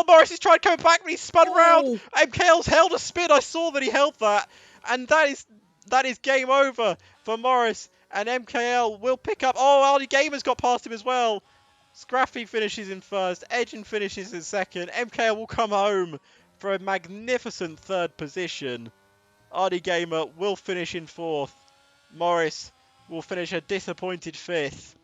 Morris has tried coming back, but he's spun round. MKL's held a spin. I saw that he held that, and that is game over for Morris. And MKL will pick up. Aldi Gamer's got past him as well. Scraffy finishes in first. Edgen finishes in second. MKL will come home for a magnificent third position. Ardy Gamer will finish in fourth. Morris will finish a disappointed fifth.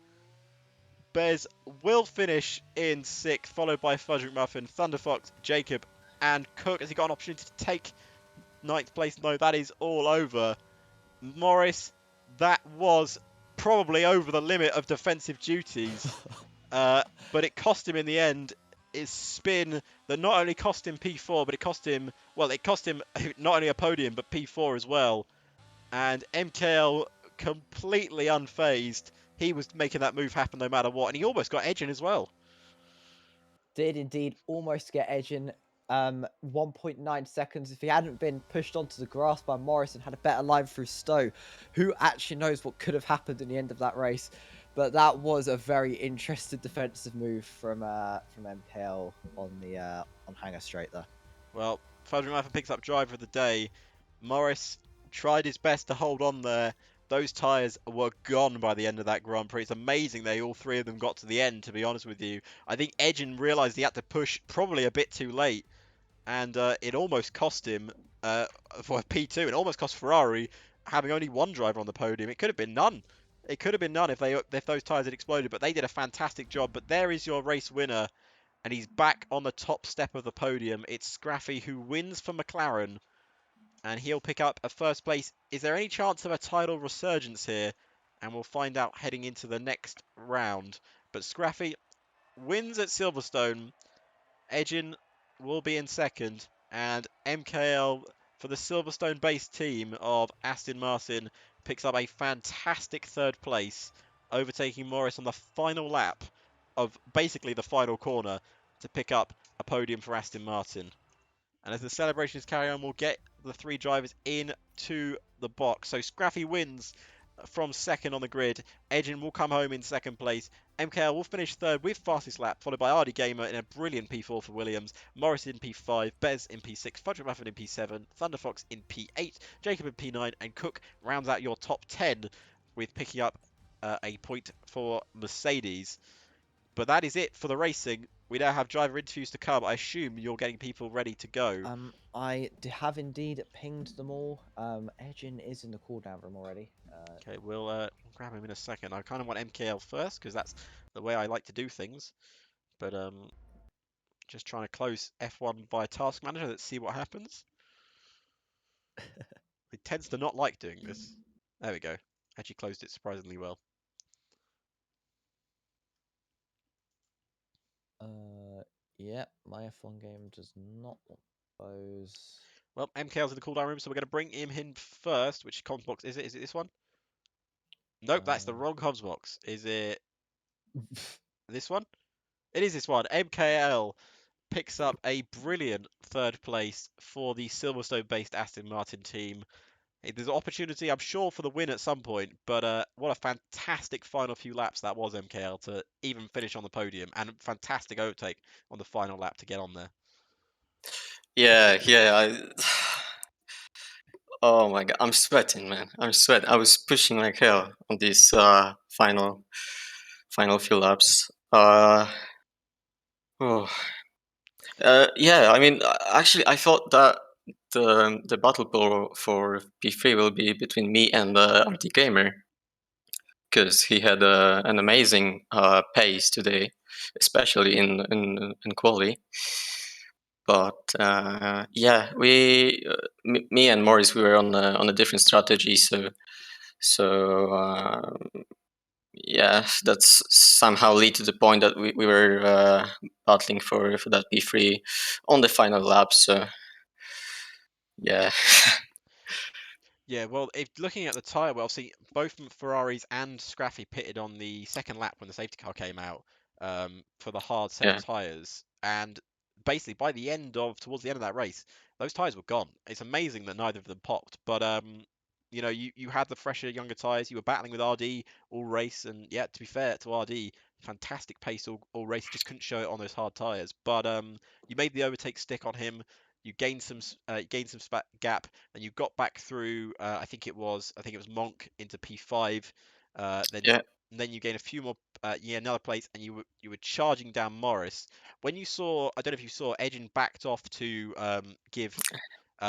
Bez will finish in sixth, followed by Fudge McMuffin, Thunderfox, Jacob, and Cook. Has he got an opportunity to take ninth place? No, that is all over. Morris, that was probably over the limit of defensive duties, but it cost him in the end. His spin that not only cost him P4, but it cost him not only a podium, but P4 as well. And MKL completely unfazed. He was making that move happen no matter what, and he almost got Edgen as well. Did indeed almost get Edgen. 1.9 seconds. If he hadn't been pushed onto the grass by Morris and had a better line through Stowe, who actually knows what could have happened in the end of that race. But that was a very interesting defensive move from MKL on Hanger Straight there. Well, Fudge McMuffin picks up driver of the day. Morris tried his best to hold on there. Those tyres were gone by the end of that Grand Prix. It's amazing all three of them got to the end, to be honest with you. I think Edgen realised he had to push probably a bit too late, and it almost cost him for P2. It almost cost Ferrari having only one driver on the podium. It could have been none. It could have been none if those tyres had exploded, but they did a fantastic job. But there is your race winner, and he's back on the top step of the podium. It's Scraffy who wins for McLaren, and he'll pick up a first place. Is there any chance of a title resurgence here? And we'll find out heading into the next round. But Scraffy wins at Silverstone. Edgen will be in second, and MKL for the Silverstone-based team of Aston Martin picks up a fantastic third place, overtaking Morris on the final lap of basically the final corner to pick up a podium for Aston Martin. And as the celebrations carry on, we'll get the three drivers into the box. So Scraffy wins from second on the grid. Edgen will come home in second place. MKL will finish third with fastest lap, followed by Ardy Gamer in a brilliant P4 for Williams, Morris in P5, Bez in P6, Fudge McMuffin in P7, Thunderfox in P8, Jacob in P9, and Cook rounds out your top 10 with picking up a point for Mercedes. But that is it for the racing. we now have driver interviews to come. I assume you're getting people ready to go. Have indeed pinged them all. Edgin is in the cooldown room already. Okay, we'll grab him in a second. I kind of want MKL first because that's the way I like to do things. But just trying to close F1 by Task Manager. Let's see what happens. He tends to not like doing this. There we go. Actually closed it surprisingly well. Yeah, my F1 game does not want those. Well, MKL's in the cooldown room, so we're going to bring him in first. Which comms box is it? Is it this one? Nope, that's the Um, wrong comms box. Is it this one? It is this one. MKL picks up a brilliant third place for the Silverstone-based Aston Martin team. There's an opportunity, I'm sure, for the win at some point, but what a fantastic final few laps that was, MKL, to even finish on the podium, and fantastic overtake on the final lap to get on there. Yeah, yeah. Oh my god, I'm sweating, man. I'm sweating. I was pushing like hell on these final few laps. Oh. Yeah. I mean, actually, I thought that the battle for P3 will be between me and RT Gamer because he had an amazing pace today, especially in quali. But yeah, me and Morris, we were on a different strategy. So yeah, that's somehow lead to the point that we were battling for that P3 on the final lap. So yeah. Yeah, well, if looking at the tyre, well, see, both Ferraris and Scraffy pitted on the second lap when the safety car came out for the hard set of Yeah. tyres, and basically by the end of towards the end of that race, those tyres were gone. It's amazing that neither of them popped, but you know, you had the fresher, younger tyres. You were battling with RD all race, and yeah, to be fair to RD, fantastic pace all race. He just couldn't show it on those hard tyres, but you made the overtake stick on him. You gained some gap, and you got back through. I think it was Monk into P5. Then Yeah. then you gain a few more. Yeah, another place, and you were charging down Morris. When you saw, I don't know if you saw, Edgin backed off to give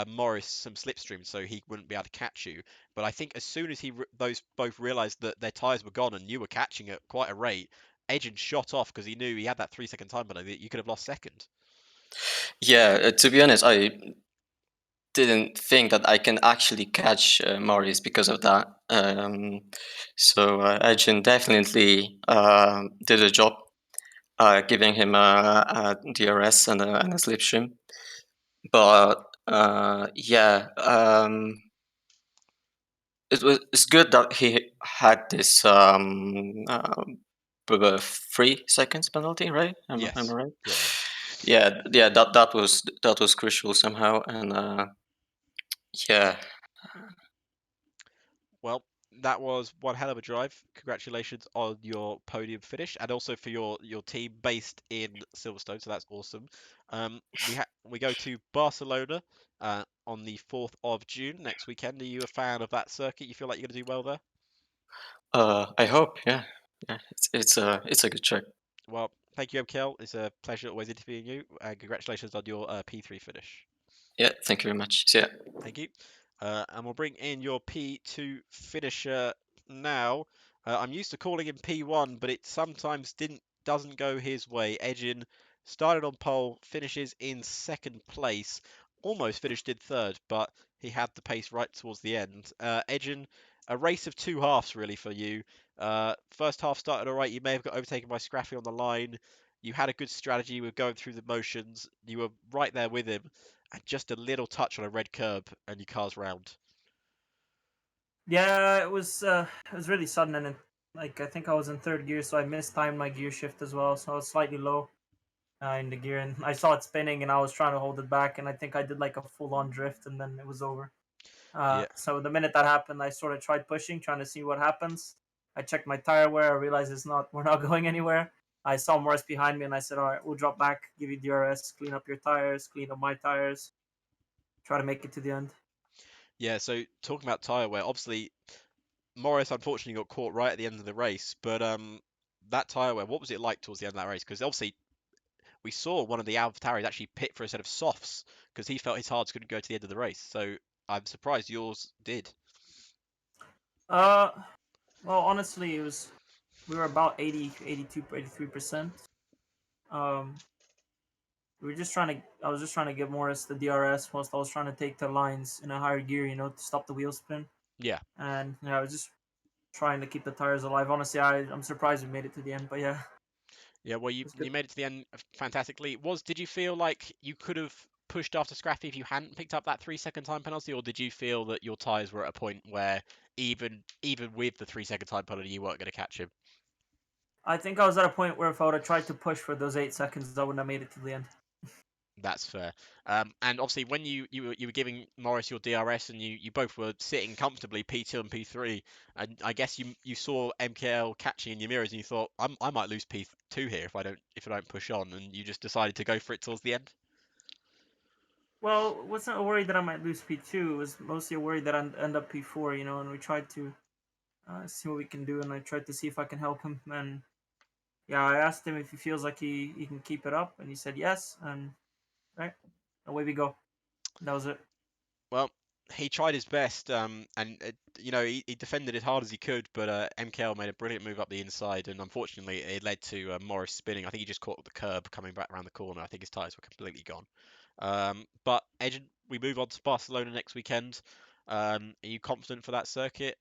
Morris some slipstream so he wouldn't be able to catch you. But I think as soon as those both realised that their tyres were gone and you were catching at quite a rate, Edgin shot off because he knew he had that 3 second time penalty that you could have lost second. Yeah. To be honest, I didn't think that I can actually catch Morris because of that. So Edgen definitely did a job giving him a DRS and a slipstream. But yeah, it's good that he had this 3 seconds penalty, right? Am I Yes. right? Yeah. Yeah, yeah. That was crucial somehow, and yeah, Well, that was one hell of a drive. Congratulations on your podium finish, and also for your team based in Silverstone. So that's awesome. We go to Barcelona on the 4th of June next weekend. Are you a fan of that circuit? You feel like you're going to do well there? I hope, yeah, yeah. It's a good track. Well, thank you, MKL. It's a pleasure always interviewing you, and congratulations on your P3 finish. Yeah, thank you very much. See ya. Thank you. And we'll bring in your P2 finisher now. I'm used to calling him P1, but it sometimes doesn't go his way. Edgin started on pole, finishes in second place, almost finished in third, but he had the pace right towards the end. Edgin, a race of two halves really for you. First half started all right. You may have got overtaken by Scraffy on the line. You had a good strategy with going through the motions. You were right there with him and just a little touch on a red curb and your car's round. Yeah, it was really sudden, and like I think I was in third gear, so I mistimed my gear shift as well, so I was slightly low in the gear, and I saw it spinning, and I was trying to hold it back, and I think I did like a full-on drift, and then it was over. Yeah, So the minute that happened, I sort of tried pushing, trying to see what happens. I checked my tire wear. I realized we're not going anywhere. I saw Morris behind me, and I said, "All right, we'll drop back, give you DRS, clean up your tires, clean up my tires, try to make it to the end." yeah. So talking about tyre wear, obviously Morris unfortunately got caught right at the end of the race, but that tyre wear, what was it like towards the end of that race? Because obviously we saw one of the AlphaTauris actually pit for a set of softs because he felt his hards couldn't go to the end of the race. So I'm surprised yours did. Well, honestly, we were about 80, 82, 83%. We were just trying to. I was just trying to get Morris the DRS whilst I was trying to take the lines in a higher gear, to stop the wheel spin. Yeah. And I was just trying to keep the tires alive. Honestly, I'm surprised we made it to the end, but yeah. Yeah, well, you made it to the end fantastically. Did you feel like you could have pushed after Scrappy if you hadn't picked up that 3-second time penalty, or did you feel that your tyres were at a point where even with the 3-second time penalty, you weren't going to catch him? I think I was at a point where if I would have tried to push for those 8 seconds, I wouldn't have made it to the end. That's fair. And obviously, when you were giving Morris your DRS, and you both were sitting comfortably P2 and P3, and I guess you saw MKL catching in your mirrors, and you thought, I might lose P2 here if I don't push on, and you just decided to go for it towards the end. Well, it wasn't a worry that I might lose P2. It was mostly a worry that I'd end up P4, and we tried to see what we can do, and I tried to see if I can help him. And yeah, I asked him if he feels like he can keep it up, and he said yes, and right, away we go. That was it. Well, he tried his best, and he defended as hard as he could, but MKL made a brilliant move up the inside, and unfortunately, it led to Morris spinning. I think he just caught the curb coming back around the corner. I think his tyres were completely gone. But Edge, we move on to Barcelona next weekend. Are you confident for that circuit?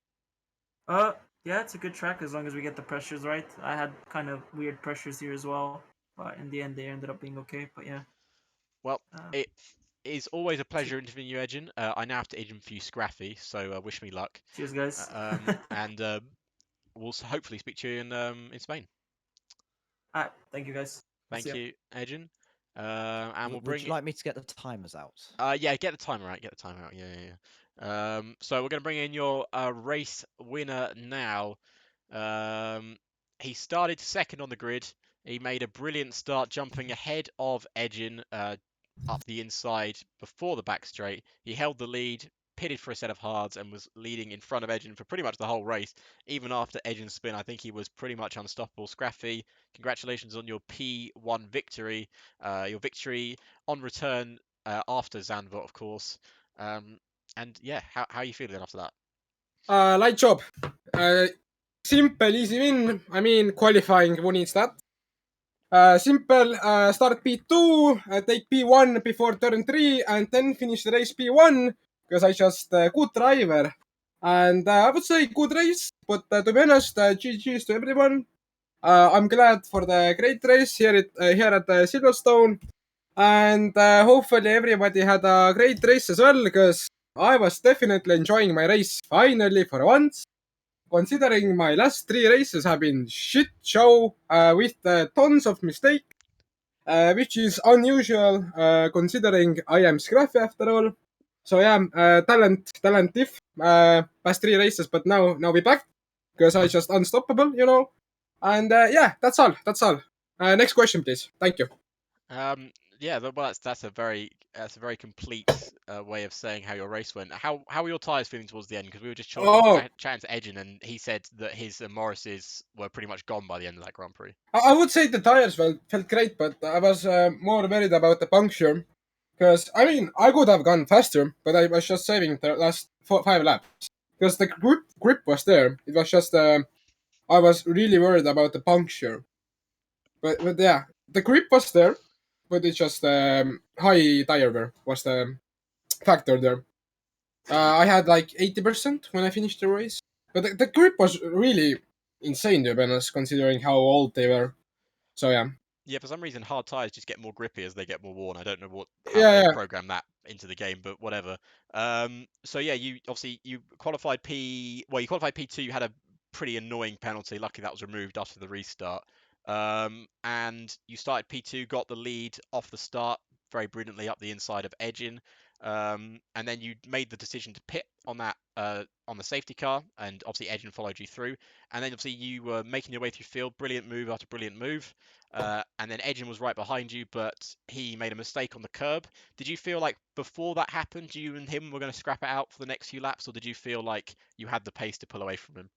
Yeah, it's a good track as long as we get the pressures right. I had kind of weird pressures here as well, but in the end, they ended up being okay. But yeah. Well, it is always a pleasure interviewing you, Edgen. I now have to interview Scraffy, so wish me luck. Cheers, guys. And we'll hopefully speak to you in Spain. Thank you, guys. Thank you, Edgen. And we'll bring. Would you like me to get the timers out? Yeah, get the timer out. Get the timer out. Yeah. So we're going to bring in your race winner now. He started second on the grid. He made a brilliant start, jumping ahead of Edgen up the inside before the back straight. He held the lead, pitted for a set of hards, and was leading in front of Edgen for pretty much the whole race. Even after Edgen's spin, I think he was pretty much unstoppable. Scraffy, congratulations on your P1 victory. Your victory on return after Zandvoort, of course. And yeah, how are you feeling after that? Light job. Simple, easy win. I mean, qualifying who needs that. Simple, start P2, take P1 before turn 3, and then finish the race P1, because I just good driver. And I would say good race, but to be honest, GG's to everyone. I'm glad for the great race here at Silverstone. And hopefully everybody had a great race as well, because I was definitely enjoying my race finally for once. Considering my last 3 races have been shit show with tons of mistakes, which is unusual considering I am Scruffy after all. So yeah, talent diff past 3 races, but now we're back because I just unstoppable. And yeah, that's all. Next question, please. Thank you. Yeah, well, that's a very complete way of saying how your race went. How were your tyres feeling towards the end? Because we were just chatting to Edgen, and he said that his Morris's were pretty much gone by the end of that Grand Prix. I would say the tires felt great, but I was more worried about the puncture. Because, I mean, I could have gone faster, but I was just saving the last 5 laps. Because the grip was there. It was just, I was really worried about the puncture. But yeah, the grip was there, but it's just high tire wear was the factor there. I had like 80% when I finished the race. But the grip was really insane, to be honest, considering how old they were. So yeah. Yeah, for some reason, hard tires just get more grippy as they get more worn. I don't know how they program that into the game, but whatever. So yeah, you qualified P. Well, you qualified P2. You had a pretty annoying penalty. Luckily, that was removed after the restart. And you started P2, got the lead off the start very brilliantly up the inside of Edgen. And then you made the decision to pit on that on the safety car, and obviously Edgen followed you through. And then obviously you were making your way through field, brilliant move after brilliant move. And then Edgen was right behind you, but he made a mistake on the curb. Did you feel like before that happened, you and him were going to scrap it out for the next few laps, or did you feel like you had the pace to pull away from him?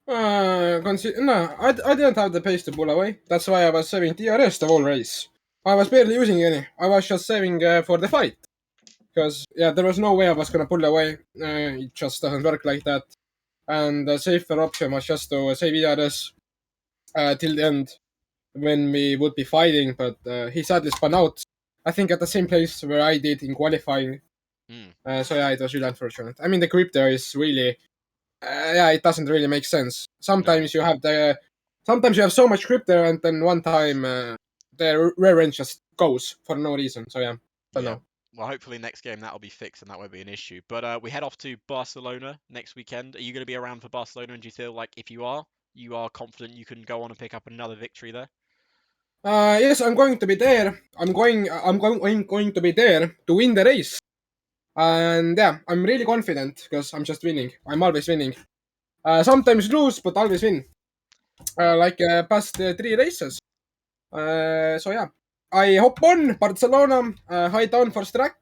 No, I didn't have the pace to pull away. That's why I was saving DRS the whole race. I was barely using any. I was just saving for the fight. Because, yeah, there was no way I was gonna pull away. It just doesn't work like that. And the safer option was just to save ERS till the end when we would be fighting, but he sadly spun out. I think at the same place where I did in qualifying. So yeah, it was really unfortunate. I mean, the grip there is really, yeah, it doesn't really make sense. Sometimes you have so much grip there, and then one time the rear end just goes for no reason. So yeah, don't know. Well, hopefully next game that'll be fixed and that won't be an issue. But we head off to Barcelona next weekend. Are you going to be around for Barcelona? And do you feel like if you are confident you can go on and pick up another victory there? Yes, I'm going to be there. I'm going to be there to win the race. And yeah, I'm really confident because I'm just winning. I'm always winning. Sometimes lose, but always win. Like past 3 races. So yeah, I hop on Barcelona, high down for track,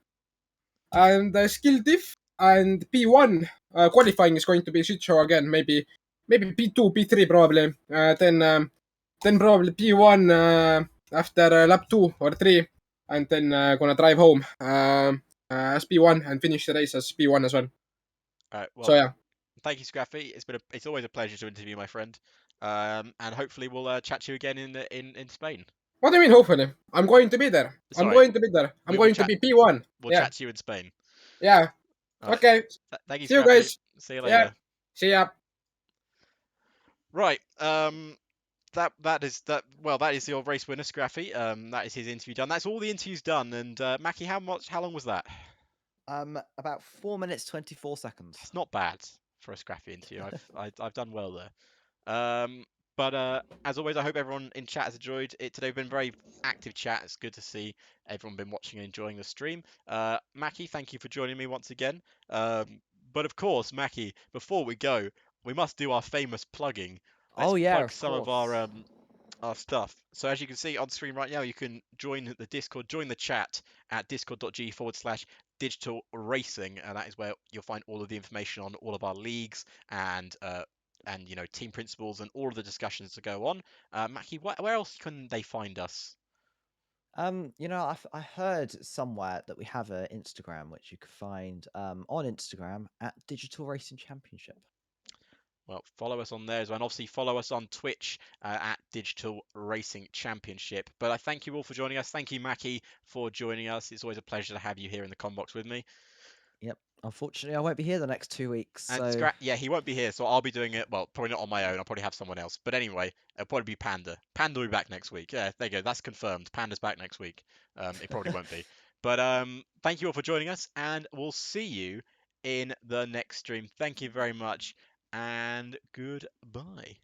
and skill diff and P1 qualifying is going to be a shit show again. Maybe P2, P3 probably. Then probably P1 after lap 2 or 3, and then gonna drive home as P1 and finish the race as P1 as well. Well, So yeah. Thank you, Scraffy. It's always a pleasure to interview my friend. And hopefully we'll chat to you again in Spain. What do you mean? Hopefully, I'm going to be there. Sorry, I'm going to be there. I'm going to be P1. We'll Yeah. chat to you in Spain. Yeah. Right. Okay. Thank you, See you Scrappy. guys. See you later. Yeah. See ya. Right. That is your race winner, Scraffy. That is his interview done. That's all the interviews done. And Mackie, how long was that? About 4 minutes 24 seconds. It's not bad for a Scraffy interview. I've done well there. But as always, I hope everyone in chat has enjoyed it today. Been very active chat. It's good to see everyone been watching and enjoying the stream. Mackie, thank you for joining me once again. But of course, Mackie, before we go, we must do our famous plugging. Let's plug some of our stuff. So as you can see on screen right now, you can join the Discord, join the chat at discord.g/digital racing, and that is where you'll find all of the information on all of our leagues and team principles and all of the discussions to go on. Mackie, where else can they find us? I heard somewhere that we have an Instagram which you can find on Instagram at Digital Racing Championship. Well, follow us on there as well. And obviously follow us on Twitch at Digital Racing Championship. But I thank you all for joining us. Thank you, Mackie, for joining us. It's always a pleasure to have you here in the Combox with me. Yep. Unfortunately, I won't be here the next 2 weeks. And yeah, he won't be here, so I'll be doing it. Well, probably not on my own. I'll probably have someone else. But anyway, it'll probably be Panda. Panda will be back next week. Yeah, there you go. That's confirmed. Panda's back next week. It probably won't be. But thank you all for joining us, and we'll see you in the next stream. Thank you very much, and goodbye.